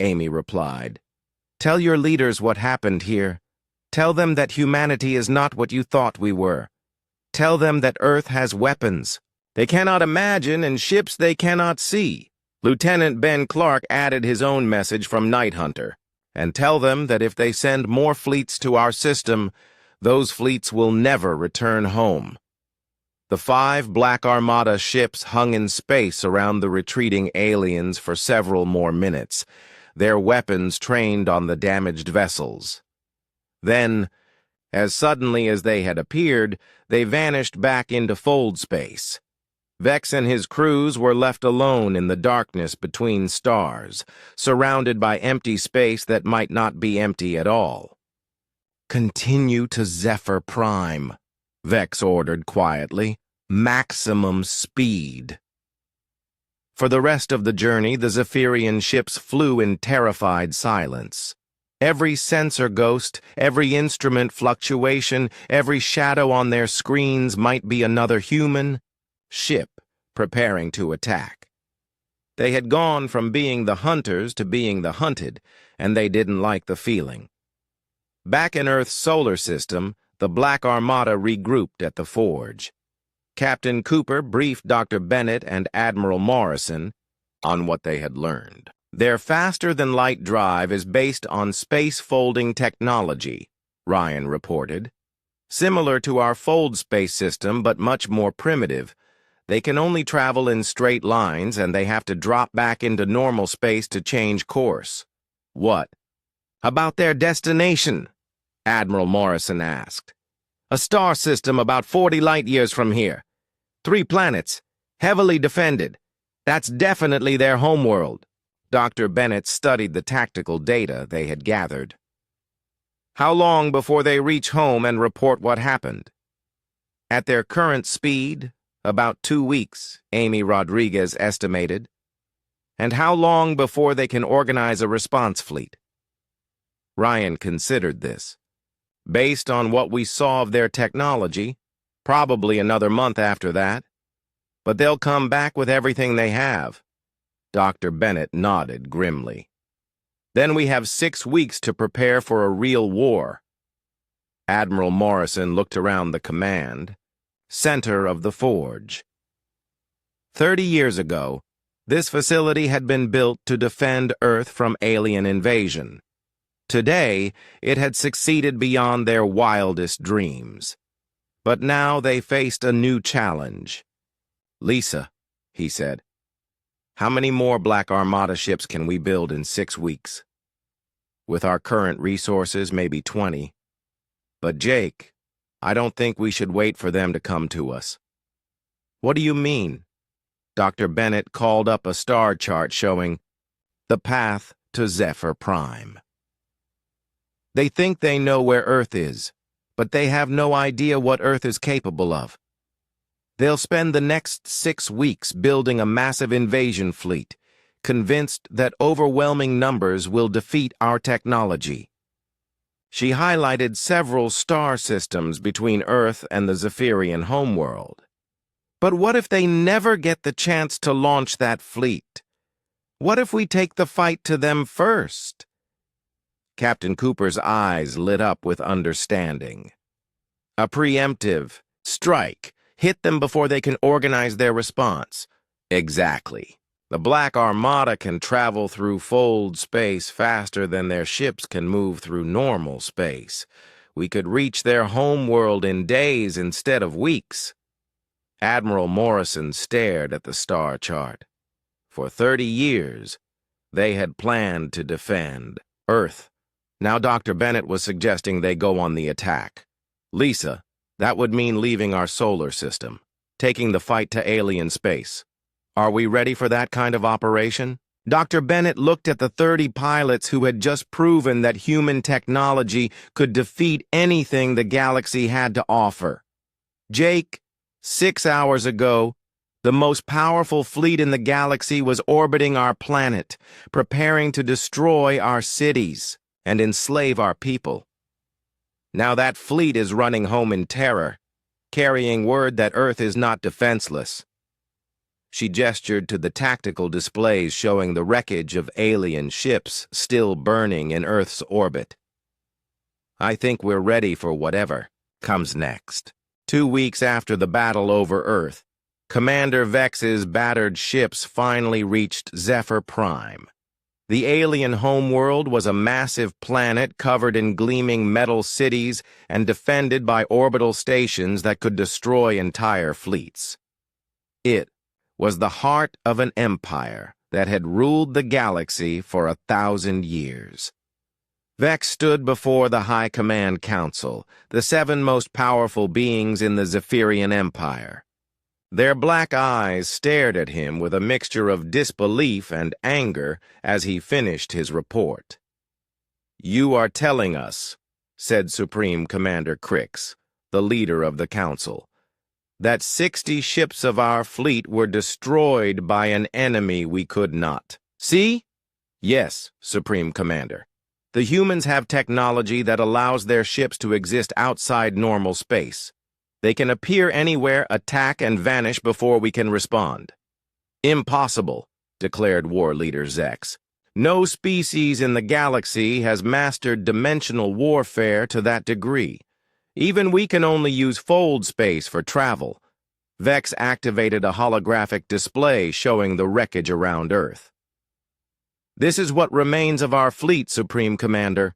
Amy replied. "Tell your leaders what happened here. Tell them that humanity is not what you thought we were. Tell them that Earth has weapons they cannot imagine and ships they cannot see." Lieutenant Ben Clark added his own message from Night Hunter. "And tell them that if they send more fleets to our system, those fleets will never return home." The 5 Black Armada ships hung in space around the retreating aliens for several more minutes, their weapons trained on the damaged vessels. Then, as suddenly as they had appeared, they vanished back into fold space. Vex and his crews were left alone in the darkness between stars, surrounded by empty space that might not be empty at all. "Continue to Zephyr Prime," Vex ordered quietly. "Maximum speed." For the rest of the journey, the Zephyrian ships flew in terrified silence. Every sensor ghost, every instrument fluctuation, every shadow on their screens might be another human ship preparing to attack. They had gone from being the hunters to being the hunted, and they didn't like the feeling. Back in Earth's solar system, the Black Armada regrouped at the Forge. Captain Cooper briefed Dr. Bennett and Admiral Morrison on what they had learned. "Their faster-than-light drive is based on space-folding technology," Ryan reported. "Similar to our fold space system, but much more primitive. They can only travel in straight lines, and they have to drop back into normal space to change course." "What about their destination?" Admiral Morrison asked. "A star system about 40 light-years from here. 3 planets, heavily defended. That's definitely their homeworld." Dr. Bennett studied the tactical data they had gathered. "How long before they reach home and report what happened?" "At their current speed, about 2 weeks," Amy Rodriguez estimated. "And how long before they can organize a response fleet?" Ryan considered this. "Based on what we saw of their technology, probably another month after that. But they'll come back with everything they have." Dr. Bennett nodded grimly. "Then we have 6 weeks to prepare for a real war." Admiral Morrison looked around the command center of the Forge. 30 years ago, this facility had been built to defend Earth from alien invasion. Today, it had succeeded beyond their wildest dreams. But now they faced a new challenge. "Lisa," he said, "how many more Black Armada ships can we build in 6 weeks?" "With our current resources, maybe 20. But Jake, I don't think we should wait for them to come to us." "What do you mean?" Dr. Bennett called up a star chart showing the path to Zephyr Prime. "They think they know where Earth is, but they have no idea what Earth is capable of. They'll spend the next 6 weeks building a massive invasion fleet, convinced that overwhelming numbers will defeat our technology." She highlighted several star systems between Earth and the Zephyrian homeworld. But what if they never get the chance to launch that fleet? What if we take the fight to them first? Captain Cooper's eyes lit up with understanding. A preemptive strike. Hit them before they can organize their response. Exactly. The Black Armada can travel through fold space faster than their ships can move through normal space. We could reach their homeworld in days instead of weeks. Admiral Morrison stared at the star chart. For 30 years, they had planned to defend Earth. Now Dr. Bennett was suggesting they go on the attack. Lisa, that would mean leaving our solar system, taking the fight to alien space. Are we ready for that kind of operation? Dr. Bennett looked at the 30 pilots who had just proven that human technology could defeat anything the galaxy had to offer. Jake, 6 hours ago, the most powerful fleet in the galaxy was orbiting our planet, preparing to destroy our cities and enslave our people. Now that fleet is running home in terror, carrying word that Earth is not defenseless. She gestured to the tactical displays showing the wreckage of alien ships still burning in Earth's orbit. I think we're ready for whatever comes next. 2 weeks after the battle over Earth, Commander Vex's battered ships finally reached Zephyr Prime. The alien homeworld was a massive planet covered in gleaming metal cities and defended by orbital stations that could destroy entire fleets. It was the heart of an empire that had ruled the galaxy for 1,000 years. Vex stood before the High Command Council, the 7 most powerful beings in the Zephyrian Empire. Their black eyes stared at him with a mixture of disbelief and anger as he finished his report. "You are telling us," said Supreme Commander Crix, the leader of the council, "that 60 ships of our fleet were destroyed by an enemy we could not see?" "Yes, Supreme Commander. The humans have technology that allows their ships to exist outside normal space. They can appear anywhere, attack, and vanish before we can respond." "Impossible," declared War Leader Zex. "No species in the galaxy has mastered dimensional warfare to that degree. Even we can only use fold space for travel." Vex activated a holographic display showing the wreckage around Earth. "This is what remains of our fleet, Supreme Commander.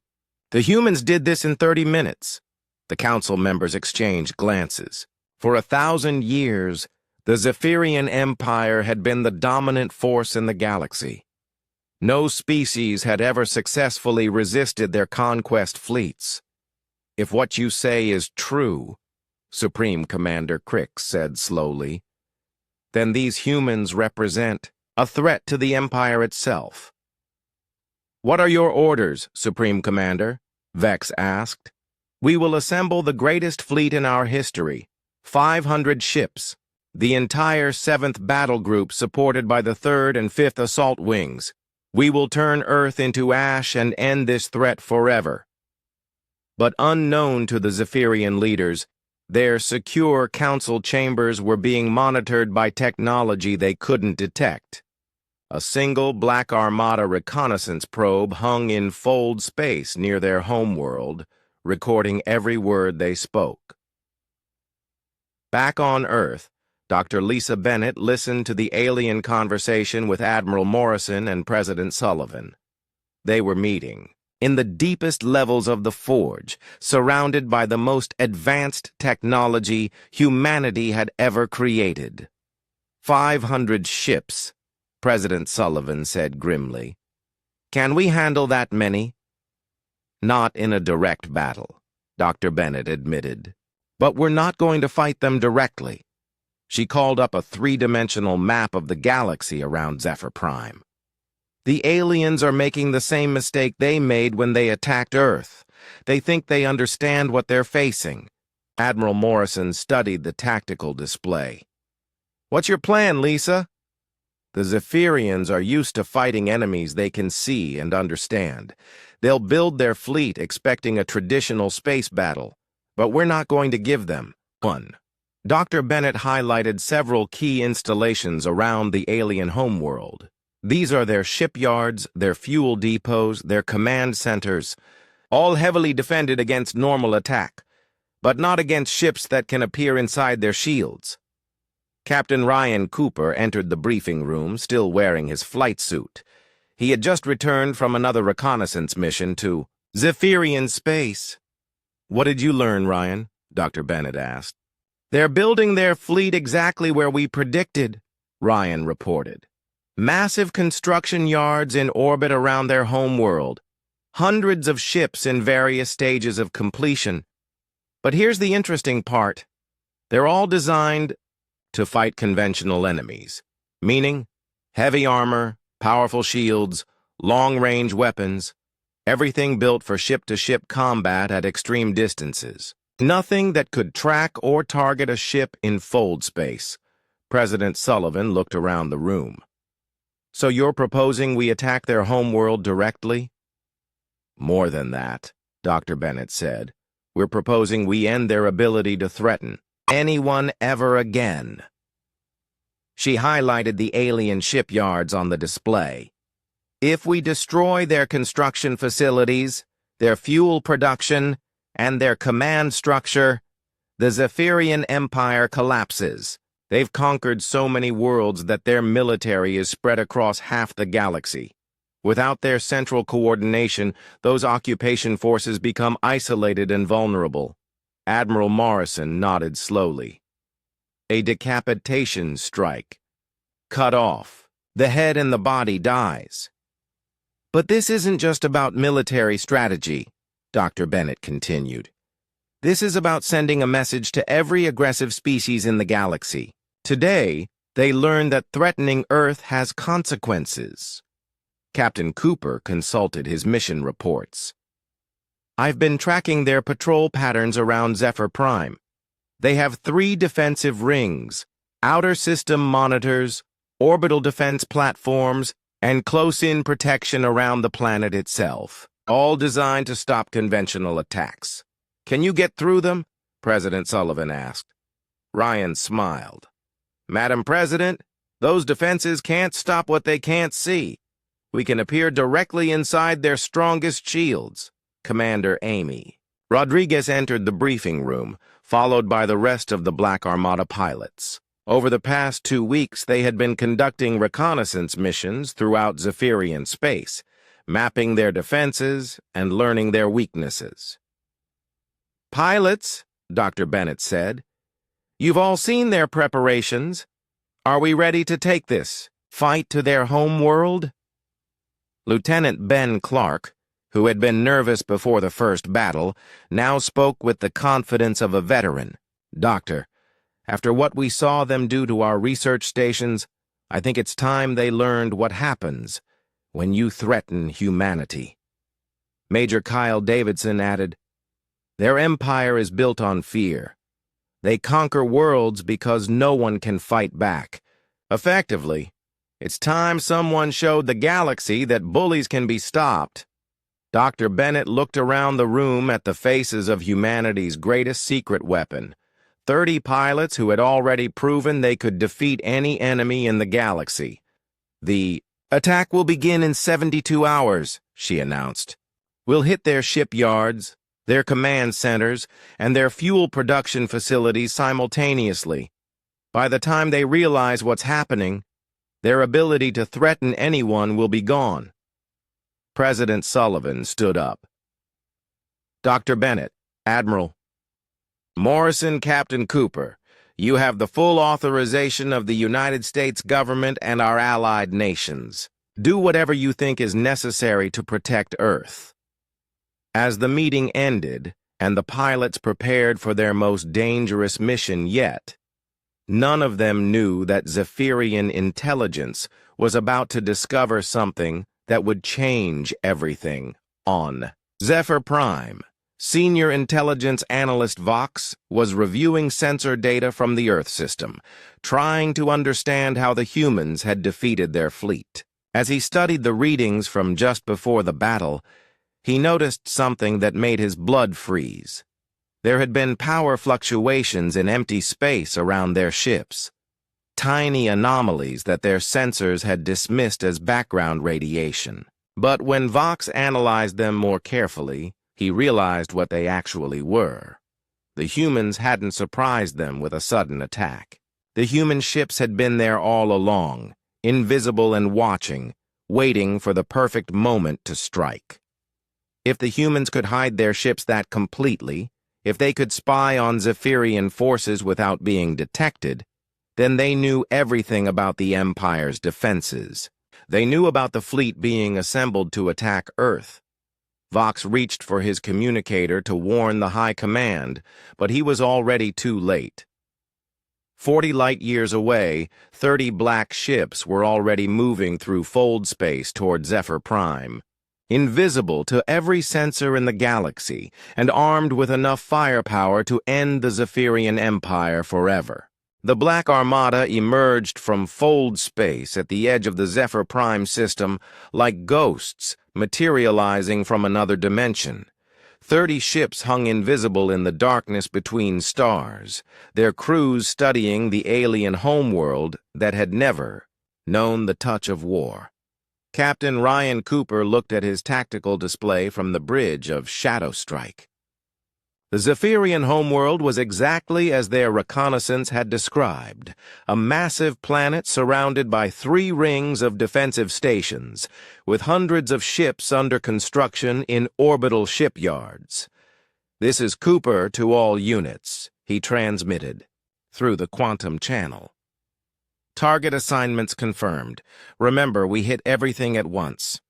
The humans did this in 30 minutes. The council members exchanged glances. For 1,000 years, the Zephyrian Empire had been the dominant force in the galaxy. No species had ever successfully resisted their conquest fleets. "If what you say is true," Supreme Commander Crix said slowly, "then these humans represent a threat to the Empire itself." "What are your orders, Supreme Commander?" Vex asked. "We will assemble the greatest fleet in our history, 500 ships, the entire 7th Battle Group supported by the 3rd and 5th Assault Wings. We will turn Earth into ash and end this threat forever." But unknown to the Zephyrian leaders, their secure council chambers were being monitored by technology they couldn't detect. A single Black Armada reconnaissance probe hung in fold space near their homeworld, recording every word they spoke. Back on Earth, Dr. Lisa Bennett listened to the alien conversation with Admiral Morrison and President Sullivan. They were meeting in the deepest levels of the Forge, surrounded by the most advanced technology humanity had ever created. 500 ships, President Sullivan said grimly. "Can we handle that many?" "Not in a direct battle," Dr. Bennett admitted. "But we're not going to fight them directly." She called up a 3-dimensional map of the galaxy around Zephyr Prime. "The aliens are making the same mistake they made when they attacked Earth. They think they understand what they're facing." Admiral Morrison studied the tactical display. "What's your plan, Lisa?" "The Zephyrians are used to fighting enemies they can see and understand. They'll build their fleet expecting a traditional space battle, but we're not going to give them one." Dr. Bennett highlighted several key installations around the alien homeworld. These are their shipyards, their fuel depots, their command centers, all heavily defended against normal attack, but not against ships that can appear inside their shields. Captain Ryan Cooper entered the briefing room, still wearing his flight suit. He had just returned from another reconnaissance mission to Zephyrian space. "What did you learn, Ryan?" Dr. Bennett asked. "They're building their fleet exactly where we predicted," Ryan reported. "Massive construction yards in orbit around their homeworld. Hundreds of ships in various stages of completion. But here's the interesting part. They're all designed to fight conventional enemies, meaning heavy armor, powerful shields, long-range weapons, everything built for ship-to-ship combat at extreme distances. Nothing that could track or target a ship in fold space." President Sullivan looked around the room. "So you're proposing we attack their homeworld directly?" "More than that," Dr. Bennett said. "We're proposing we end their ability to threaten anyone ever again." She highlighted the alien shipyards on the display. "If we destroy their construction facilities, their fuel production, and their command structure, the Zephyrian Empire collapses. They've conquered so many worlds that their military is spread across half the galaxy. Without their central coordination, those occupation forces become isolated and vulnerable." Admiral Morrison nodded slowly. "A decapitation strike. Cut off. The head and the body dies." "But this isn't just about military strategy," Dr. Bennett continued. "This is about sending a message to every aggressive species in the galaxy. Today, they learn that threatening Earth has consequences." Captain Cooper consulted his mission reports. "I've been tracking their patrol patterns around Zephyr Prime. They have 3 defensive rings, outer system monitors, orbital defense platforms, and close-in protection around the planet itself, all designed to stop conventional attacks. Can you get through them?" President Sullivan asked. Ryan smiled. "Madam President, those defenses can't stop what they can't see. We can appear directly inside their strongest shields." Commander Amy Rodriguez entered the briefing room, followed by the rest of the Black Armada pilots. Over the past 2 weeks, they had been conducting reconnaissance missions throughout Zephyrian space, mapping their defenses and learning their weaknesses. "Pilots," Dr. Bennett said, "you've all seen their preparations. Are we ready to take this fight to their home world?" Lieutenant Ben Clark, who had been nervous before the first battle, now spoke with the confidence of a veteran. "Doctor, after what we saw them do to our research stations, I think it's time they learned what happens when you threaten humanity." Major Kyle Davidson added, "Their empire is built on fear. They conquer worlds because no one can fight back. Effectively, it's time someone showed the galaxy that bullies can be stopped." Dr. Bennett looked around the room at the faces of humanity's greatest secret weapon, 30 pilots who had already proven they could defeat any enemy in the galaxy. "The attack will begin in 72 hours, she announced. "We'll hit their shipyards, their command centers, and their fuel production facilities simultaneously. By the time they realize what's happening, their ability to threaten anyone will be gone." President Sullivan stood up. "Dr. Bennett, Admiral Morrison, Captain Cooper, you have the full authorization of the United States government and our allied nations. Do whatever you think is necessary to protect Earth." As the meeting ended and the pilots prepared for their most dangerous mission yet, none of them knew that Zephyrian intelligence was about to discover something that would change everything on Zephyr Prime. Senior intelligence analyst Vox was reviewing sensor data from the Earth system, trying to understand how the humans had defeated their fleet. As he studied the readings from just before the battle, he noticed something that made his blood freeze. There had been power fluctuations in empty space around their ships, tiny anomalies that their sensors had dismissed as background radiation. But when Vox analyzed them more carefully, he realized what they actually were. The humans hadn't surprised them with a sudden attack. The human ships had been there all along, invisible and watching, waiting for the perfect moment to strike. If the humans could hide their ships that completely, if they could spy on Zephyrian forces without being detected, then they knew everything about the Empire's defenses. They knew about the fleet being assembled to attack Earth. Vox reached for his communicator to warn the High Command, but he was already too late. 40 light-years away, 30 black ships were already moving through fold space toward Zephyr Prime. Invisible to every sensor in the galaxy, and armed with enough firepower to end the Zephyrian Empire forever. The Black Armada emerged from fold space at the edge of the Zephyr Prime system like ghosts materializing from another dimension. 30 ships hung invisible in the darkness between stars, their crews studying the alien homeworld that had never known the touch of war. Captain Ryan Cooper looked at his tactical display from the bridge of Shadow Strike. The Zephyrian homeworld was exactly as their reconnaissance had described, a massive planet surrounded by 3 rings of defensive stations, with hundreds of ships under construction in orbital shipyards. "This is Cooper to all units," he transmitted, through the quantum channel. "Target assignments confirmed. Remember, we hit everything at once.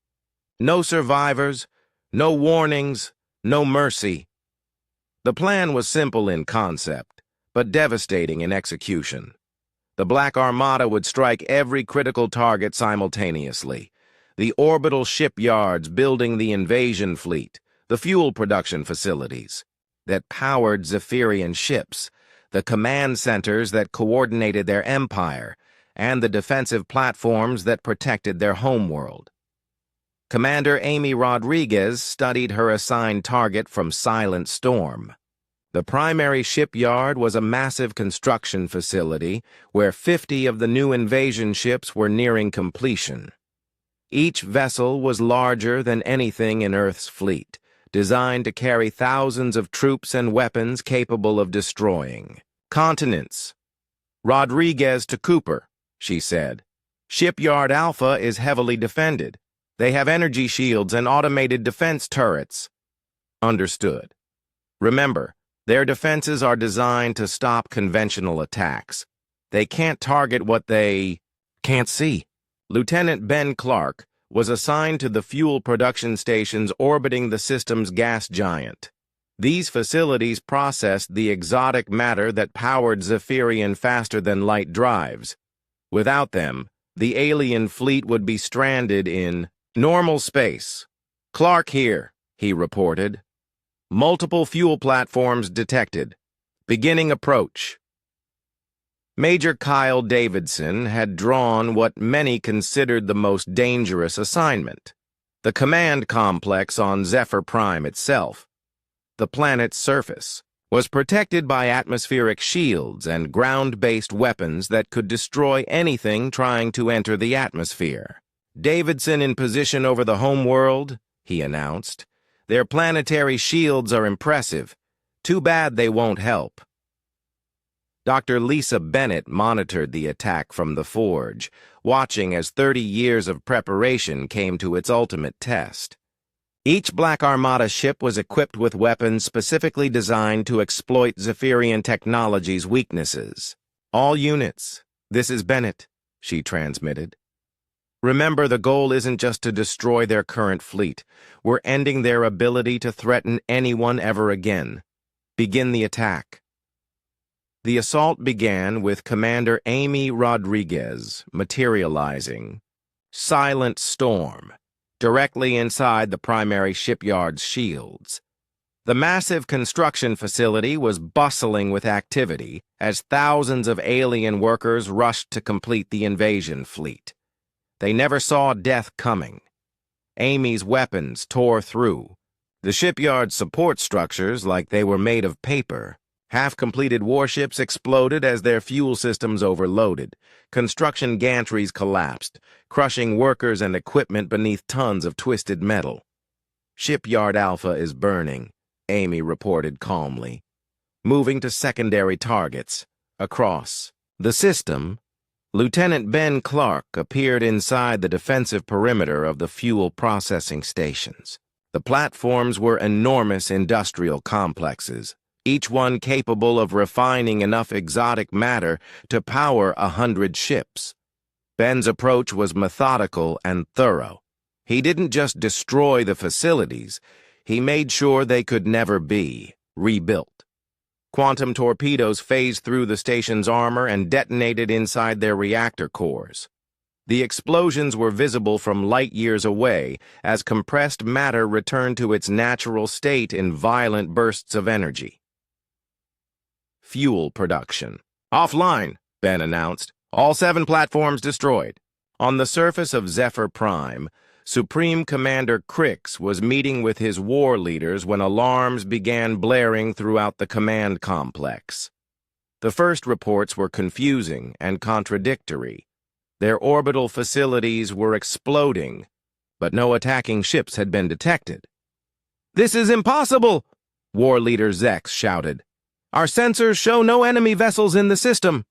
No survivors, no warnings, no mercy." The plan was simple in concept, but devastating in execution. The Black Armada would strike every critical target simultaneously. The orbital shipyards building the invasion fleet, the fuel production facilities that powered Zephyrian ships, the command centers that coordinated their empire, and the defensive platforms that protected their homeworld. Commander Amy Rodriguez studied her assigned target from Silent Storm. The primary shipyard was a massive construction facility where 50 of the new invasion ships were nearing completion. Each vessel was larger than anything in Earth's fleet, designed to carry thousands of troops and weapons capable of destroying continents. "Rodriguez to Cooper," she said. "Shipyard Alpha is heavily defended. They have energy shields and automated defense turrets." "Understood. Remember, their defenses are designed to stop conventional attacks. They can't target what they can't see." Lieutenant Ben Clark was assigned to the fuel production stations orbiting the system's gas giant. These facilities processed the exotic matter that powered Zephyrian faster-than-light drives. Without them, the alien fleet would be stranded in normal space. "Clark here," he reported. "Multiple fuel platforms detected. Beginning approach." Major Kyle Davidson had drawn what many considered the most dangerous assignment: the command complex on Zephyr Prime itself. The planet's surface was protected by atmospheric shields and ground-based weapons that could destroy anything trying to enter the atmosphere. "Davidson in position over the homeworld," he announced. "Their planetary shields are impressive. Too bad they won't help." Dr. Lisa Bennett monitored the attack from the forge, watching as 30 years of preparation came to its ultimate test. Each Black Armada ship was equipped with weapons specifically designed to exploit Zephyrian technology's weaknesses. "All units, this is Bennett," she transmitted. "Remember, the goal isn't just to destroy their current fleet. We're ending their ability to threaten anyone ever again. Begin the attack." The assault began with Commander Amy Rodriguez materializing, Silent Storm, directly inside the primary shipyard's shields. The massive construction facility was bustling with activity as thousands of alien workers rushed to complete the invasion fleet. They never saw death coming. Amy's weapons tore through, The shipyard's support structures, like they were made of paper. Half-completed warships exploded as their fuel systems overloaded. Construction gantries collapsed, crushing workers and equipment beneath tons of twisted metal. Shipyard Alpha is burning, Amy reported calmly. Moving to secondary targets. Across the system, Lieutenant Ben Clark appeared inside the defensive perimeter of the fuel processing stations. The platforms were enormous industrial complexes, each one capable of refining enough exotic matter to power 100 ships. Ben's approach was methodical and thorough. He didn't just destroy the facilities, he made sure they could never be rebuilt. Quantum torpedoes phased through the station's armor and detonated inside their reactor cores. The explosions were visible from light years away as compressed matter returned to its natural state in violent bursts of energy. Fuel production. Offline, Ben announced. All 7 platforms destroyed. On the surface of Zephyr Prime, Supreme Commander Crix was meeting with his war leaders when alarms began blaring throughout the command complex. The first reports were confusing and contradictory. Their orbital facilities were exploding, but no attacking ships had been detected. "This is impossible!" War Leader Zex shouted. "Our sensors show no enemy vessels in the system."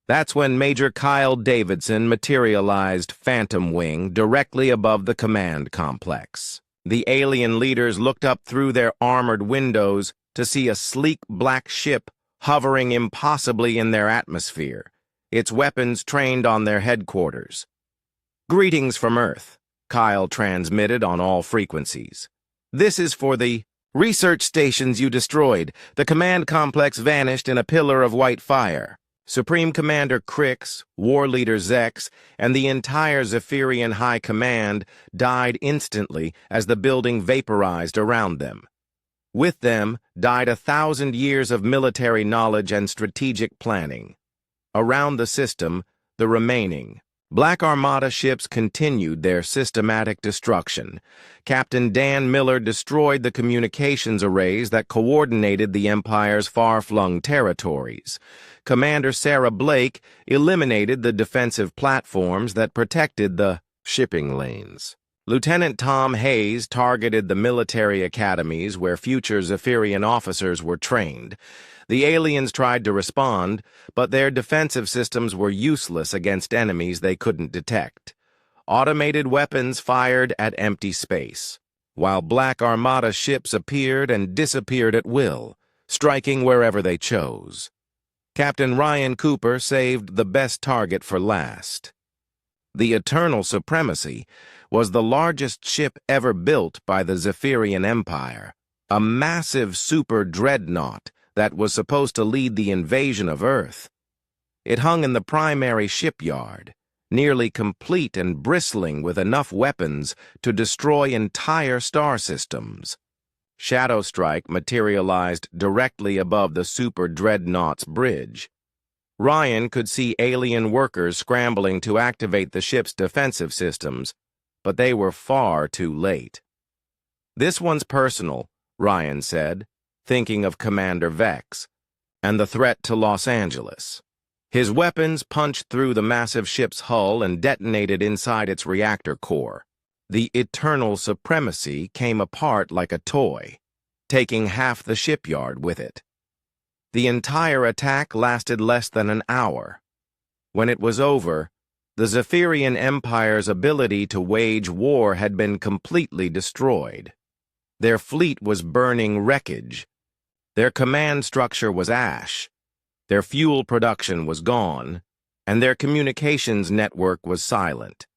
That's when Major Kyle Davidson materialized Phantom Wing directly above the command complex. The alien leaders looked up through their armored windows to see a sleek black ship hovering impossibly in their atmosphere, its weapons trained on their headquarters. "Greetings from Earth," Kyle transmitted on all frequencies. "This is for the research stations you destroyed. The command complex vanished in a pillar of white fire. Supreme Commander Crix, War Leader Zex, and the entire Zephyrian High Command died instantly as the building vaporized around them. With them died 1,000 years of military knowledge and strategic planning. Around the system, the remaining Black Armada ships continued their systematic destruction. Captain Dan Miller destroyed the communications arrays that coordinated the Empire's far-flung territories. Commander Sarah Blake eliminated the defensive platforms that protected the shipping lanes. Lieutenant Tom Hayes targeted the military academies where future Zephyrian officers were trained. The aliens tried to respond, but their defensive systems were useless against enemies they couldn't detect. Automated weapons fired at empty space, while Black Armada ships appeared and disappeared at will, striking wherever they chose. Captain Ryan Cooper saved the best target for last. The Eternal Supremacy was the largest ship ever built by the Zephyrian Empire, a massive super dreadnought that was supposed to lead the invasion of Earth. It hung in the primary shipyard, nearly complete and bristling with enough weapons to destroy entire star systems. Shadow Strike materialized directly above the super dreadnought's bridge. Ryan could see alien workers scrambling to activate the ship's defensive systems, but they were far too late. "This one's personal," Ryan said, thinking of Commander Vex, and the threat to Los Angeles. His weapons punched through the massive ship's hull and detonated inside its reactor core. The Eternal Supremacy came apart like a toy, taking half the shipyard with it. The entire attack lasted less than an hour. When it was over, the Zephyrian Empire's ability to wage war had been completely destroyed. Their fleet was burning wreckage. Their command structure was ash. Their fuel production was gone, and their communications network was silent.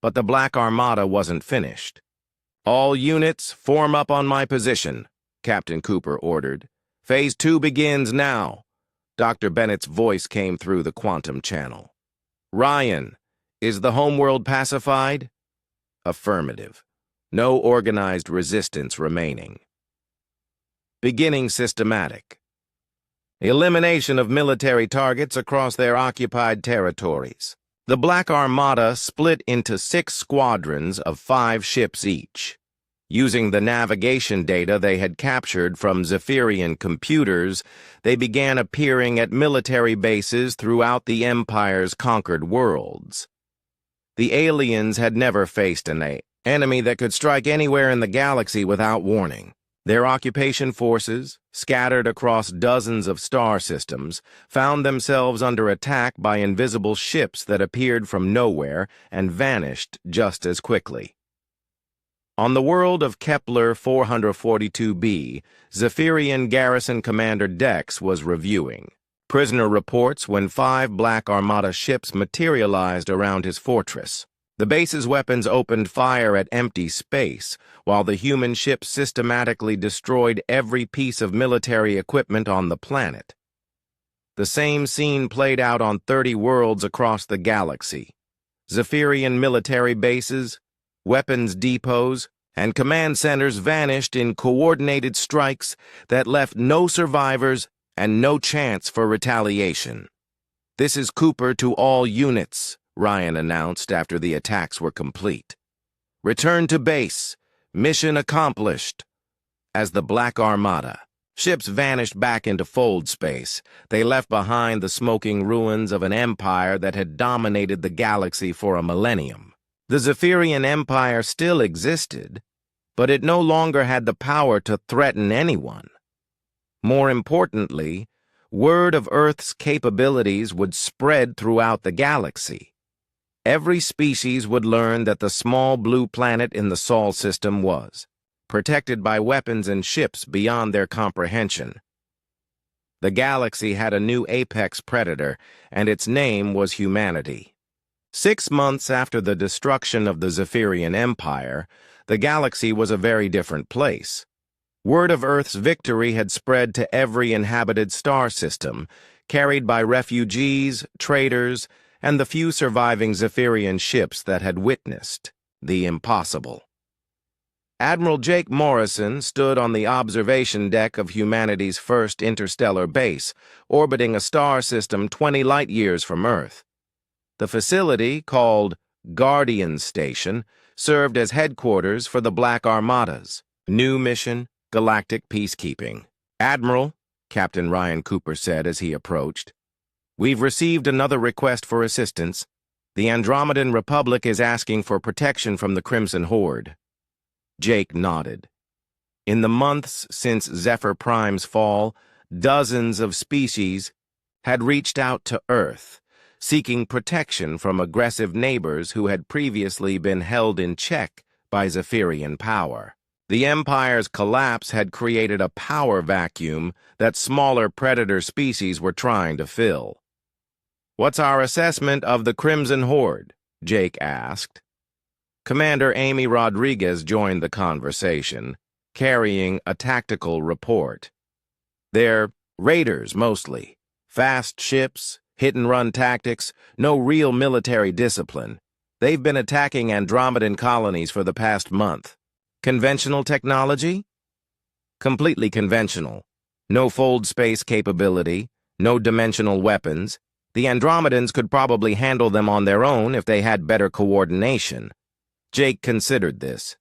But the Black Armada wasn't finished. "All units, form up on my position," Captain Cooper ordered. "Phase 2 begins now." Dr. Bennett's voice came through the quantum channel. "Ryan, is the homeworld pacified?" Affirmative. No organized resistance remaining. Beginning systematic. Elimination of military targets across their occupied territories. The Black Armada split into 6 squadrons of 5 ships each. Using the navigation data they had captured from Zephyrian computers, they began appearing at military bases throughout the Empire's conquered worlds. The aliens had never faced an enemy that could strike anywhere in the galaxy without warning. Their occupation forces, scattered across dozens of star systems, found themselves under attack by invisible ships that appeared from nowhere and vanished just as quickly. On the world of Kepler 442b, Zephyrian Garrison Commander Dex was reviewing prisoner reports when 5 Black Armada ships materialized around his fortress. The base's weapons opened fire at empty space, while the human ships systematically destroyed every piece of military equipment on the planet. The same scene played out on 30 worlds across the galaxy. Zephyrian military bases, weapons depots, and command centers vanished in coordinated strikes that left no survivors and no chance for retaliation. "This is Cooper to all units," Ryan announced after the attacks were complete. "Return to base. Mission accomplished." As the Black Armada ships vanished back into fold space, they left behind the smoking ruins of an empire that had dominated the galaxy for a millennium. The Zephyrian Empire still existed, but it no longer had the power to threaten anyone. More importantly, word of Earth's capabilities would spread throughout the galaxy. Every species would learn that the small blue planet in the Sol system was protected by weapons and ships beyond their comprehension. The galaxy had a new apex predator, and its name was humanity. 6 months after the destruction of the Zephyrian Empire, the galaxy was a very different place. Word of Earth's victory had spread to every inhabited star system, carried by refugees, traders, and the few surviving Zephyrian ships that had witnessed the impossible. Admiral Jake Morrison stood on the observation deck of humanity's first interstellar base, orbiting a star system 20 light-years from Earth. The facility, called Guardian Station, served as headquarters for the Black Armadas. New mission, Galactic Peacekeeping. "Admiral," Captain Ryan Cooper said as he approached, "we've received another request for assistance. The Andromedan Republic is asking for protection from the Crimson Horde." Jake nodded. In the months since Zephyr Prime's fall, dozens of species had reached out to Earth, seeking protection from aggressive neighbors who had previously been held in check by Zephyrian power. The Empire's collapse had created a power vacuum that smaller predator species were trying to fill. "What's our assessment of the Crimson Horde?" Jake asked. Commander Amy Rodriguez joined the conversation, carrying a tactical report. "They're raiders, mostly. Fast ships, hit-and-run tactics, no real military discipline. They've been attacking Andromedan colonies for the past month. Conventional technology? Completely conventional. No fold space capability, no dimensional weapons. The Andromedans could probably handle them on their own if they had better coordination." Jake considered this.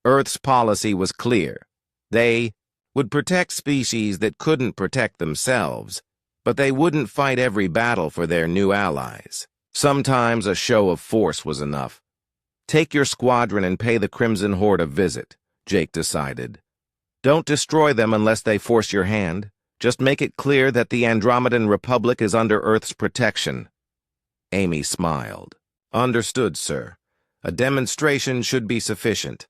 Earth's policy was clear. They would protect species that couldn't protect themselves, but they wouldn't fight every battle for their new allies. Sometimes a show of force was enough. "Take your squadron and pay the Crimson Horde a visit," Jake decided. "Don't destroy them unless they force your hand. Just make it clear that the Andromedan Republic is under Earth's protection." Amy smiled. "Understood, sir. A demonstration should be sufficient."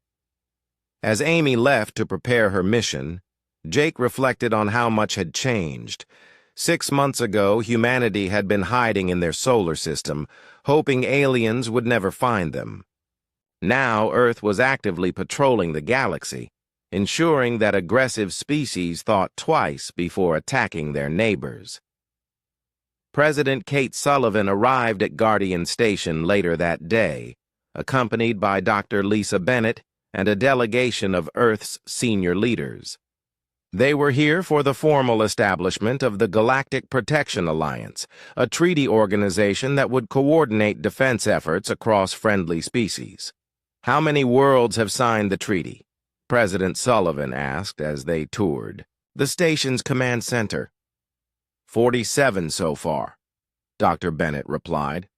As Amy left to prepare her mission, Jake reflected on how much had changed. 6 months ago, humanity had been hiding in their solar system, hoping aliens would never find them. Now, Earth was actively patrolling the galaxy, ensuring that aggressive species thought twice before attacking their neighbors. President Kate Sullivan arrived at Guardian Station later that day, accompanied by Dr. Lisa Bennett and a delegation of Earth's senior leaders. They were here for the formal establishment of the Galactic Protection Alliance, a treaty organization that would coordinate defense efforts across friendly species. "How many worlds have signed the treaty?" President Sullivan asked as they toured the station's command center. 47 so far, Dr. Bennett replied,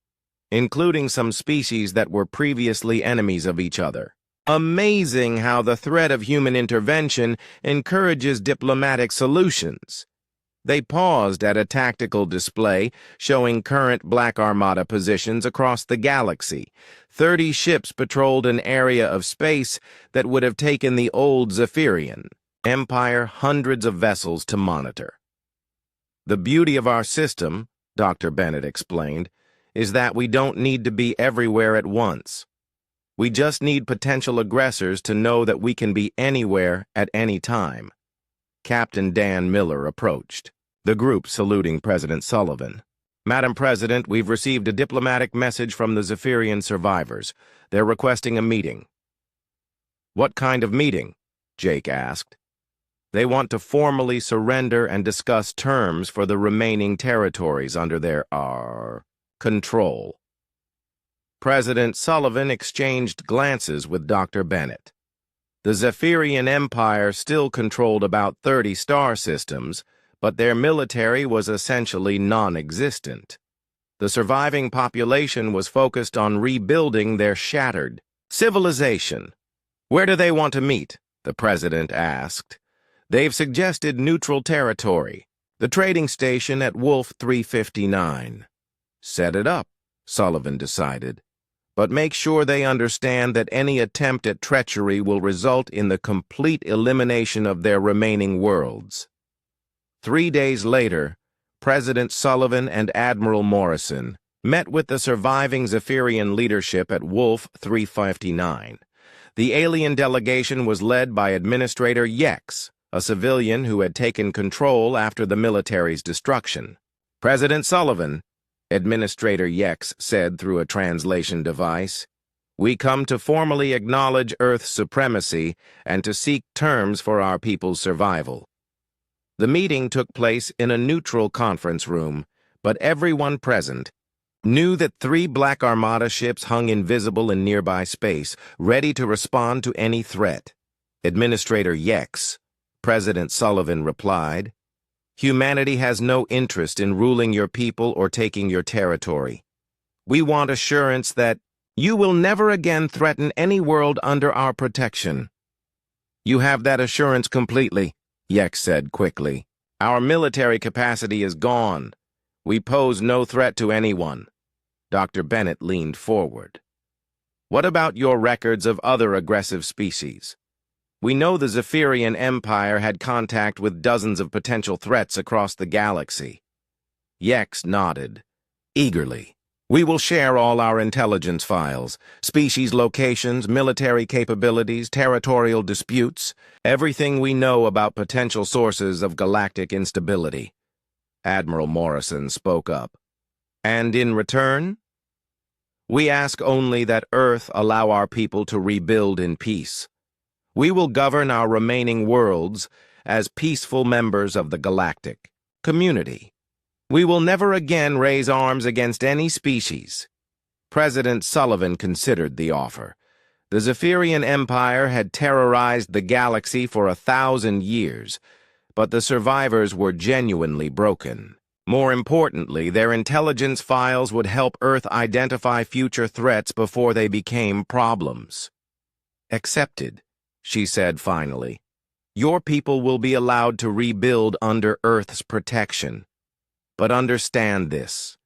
including some species that were previously enemies of each other. Amazing how the threat of human intervention encourages diplomatic solutions. They paused at a tactical display showing current Black Armada positions across the galaxy. 30 ships patrolled an area of space that would have taken the old Zephyrian Empire hundreds of vessels to monitor. The beauty of our system, Dr. Bennett explained, is that we don't need to be everywhere at once. We just need potential aggressors to know that we can be anywhere at any time. Captain Dan Miller approached, the group saluting President Sullivan. Madam President, we've received a diplomatic message from the Zephyrian survivors. They're requesting a meeting. What kind of meeting? Jake asked. They want to formally surrender and discuss terms for the remaining territories under their control. President Sullivan exchanged glances with Dr. Bennett. The Zephyrian Empire still controlled about 30 star systems, but their military was essentially non-existent. The surviving population was focused on rebuilding their shattered civilization. Where do they want to meet? The president asked. They've suggested neutral territory, the trading station at Wolf 359. Set it up, Sullivan decided. But make sure they understand that any attempt at treachery will result in the complete elimination of their remaining worlds. 3 days later, President Sullivan and Admiral Morrison met with the surviving Zephyrian leadership at Wolf 359. The alien delegation was led by Administrator Yex, a civilian who had taken control after the military's destruction. President Sullivan, Administrator Yex said through a translation device, we come to formally acknowledge Earth's supremacy and to seek terms for our people's survival. The meeting took place in a neutral conference room, but everyone present knew that 3 Black Armada ships hung invisible in nearby space, ready to respond to any threat. Administrator Yex, President Sullivan replied, humanity has no interest in ruling your people or taking your territory. We want assurance that you will never again threaten any world under our protection. You have that assurance completely, Yex said quickly. Our military capacity is gone. We pose no threat to anyone. Dr. Bennett leaned forward. What about your records of other aggressive species? We know the Zephyrian Empire had contact with dozens of potential threats across the galaxy. Yex nodded, eagerly. We will share all our intelligence files, species locations, military capabilities, territorial disputes, everything we know about potential sources of galactic instability. Admiral Morrison spoke up. And in return, we ask only that Earth allow our people to rebuild in peace. We will govern our remaining worlds as peaceful members of the galactic community. We will never again raise arms against any species. President Sullivan considered the offer. The Zephyrian Empire had terrorized the galaxy for 1,000 years, but the survivors were genuinely broken. More importantly, their intelligence files would help Earth identify future threats before they became problems. Accepted, she said finally. Your people will be allowed to rebuild under Earth's protection. But understand this.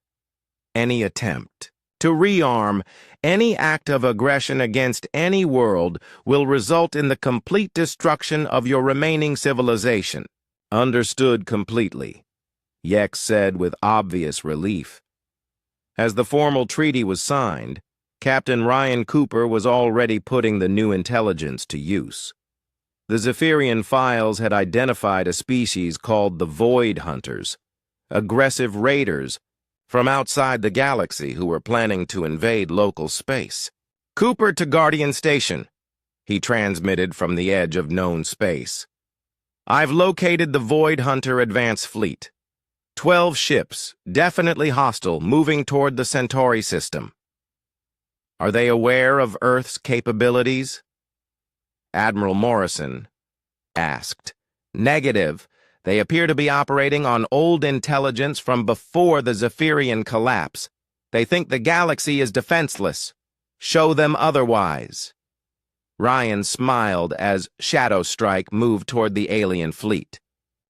Any attempt to rearm, any act of aggression against any world will result in the complete destruction of your remaining civilization. Understood completely, Yex said with obvious relief. As the formal treaty was signed, Captain Ryan Cooper was already putting the new intelligence to use. The Zephyrian files had identified a species called the Void Hunters, aggressive raiders from outside the galaxy who were planning to invade local space. Cooper to Guardian Station, he transmitted from the edge of known space. I've located the Void Hunter advance fleet. 12 ships, definitely hostile, moving toward the Centauri system. Are they aware of Earth's capabilities? Admiral Morrison asked. Negative. They appear to be operating on old intelligence from before the Zephyrian collapse. They think the galaxy is defenseless. Show them otherwise. Ryan smiled as Shadow Strike moved toward the alien fleet.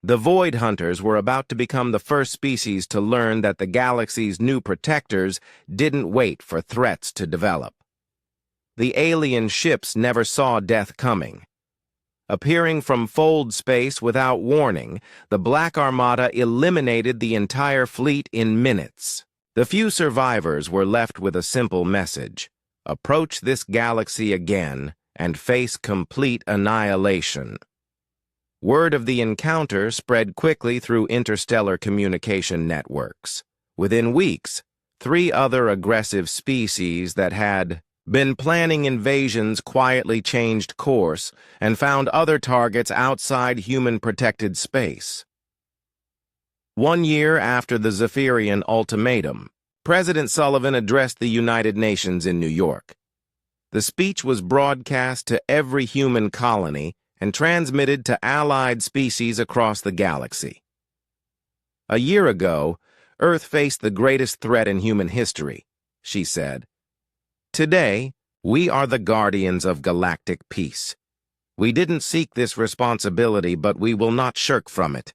The Void Hunters were about to become the first species to learn that the galaxy's new protectors didn't wait for threats to develop. The alien ships never saw death coming. Appearing from fold space without warning, the Black Armada eliminated the entire fleet in minutes. The few survivors were left with a simple message: approach this galaxy again and face complete annihilation. Word of the encounter spread quickly through interstellar communication networks. Within weeks, 3 other aggressive species that had been planning invasions quietly changed course and found other targets outside human-protected space. 1 year after the Zephyrian ultimatum, President Sullivan addressed the United Nations in New York. The speech was broadcast to every human colony and transmitted to allied species across the galaxy. A year ago, Earth faced the greatest threat in human history, she said. Today, we are the guardians of galactic peace. We didn't seek this responsibility, but we will not shirk from it.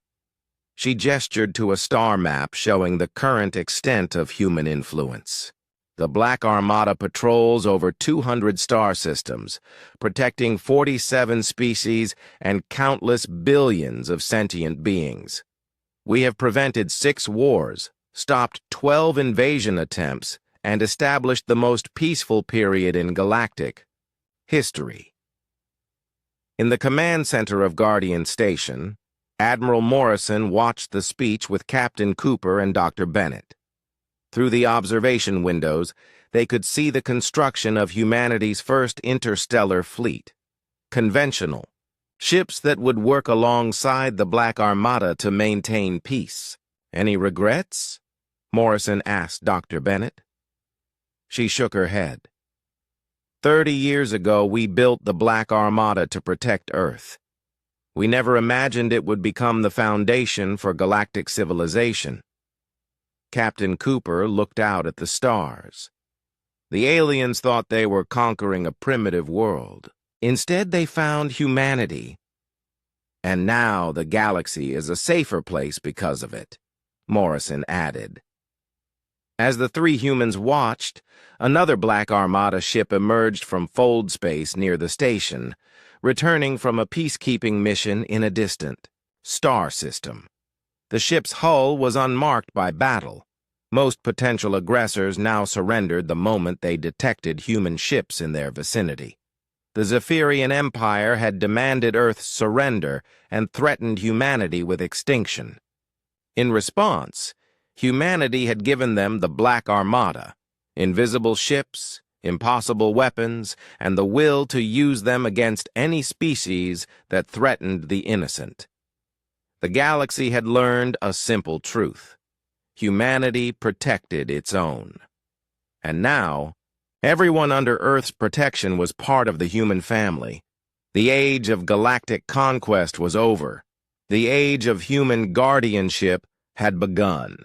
She gestured to a star map showing the current extent of human influence. The Black Armada patrols over 200 star systems, protecting 47 species and countless billions of sentient beings. We have prevented 6 wars, stopped 12 invasion attempts, and established the most peaceful period in galactic history. In the command center of Guardian Station, Admiral Morrison watched the speech with Captain Cooper and Dr. Bennett. Through the observation windows, they could see the construction of humanity's first interstellar fleet. Conventional, ships that would work alongside the Black Armada to maintain peace. Any regrets? Morrison asked Dr. Bennett. She shook her head. 30 years ago, we built the Black Armada to protect Earth. We never imagined it would become the foundation for galactic civilization. Captain Cooper looked out at the stars. The aliens thought they were conquering a primitive world. Instead, they found humanity. And now the galaxy is a safer place because of it, Morrison added. As the 3 humans watched, another Black Armada ship emerged from fold space near the station, returning from a peacekeeping mission in a distant star system. The ship's hull was unmarked by battle. Most potential aggressors now surrendered the moment they detected human ships in their vicinity. The Zephyrian Empire had demanded Earth's surrender and threatened humanity with extinction. In response, humanity had given them the Black Armada, invisible ships, impossible weapons, and the will to use them against any species that threatened the innocent. The galaxy had learned a simple truth. Humanity protected its own. And now, everyone under Earth's protection was part of the human family. The age of galactic conquest was over. The age of human guardianship had begun.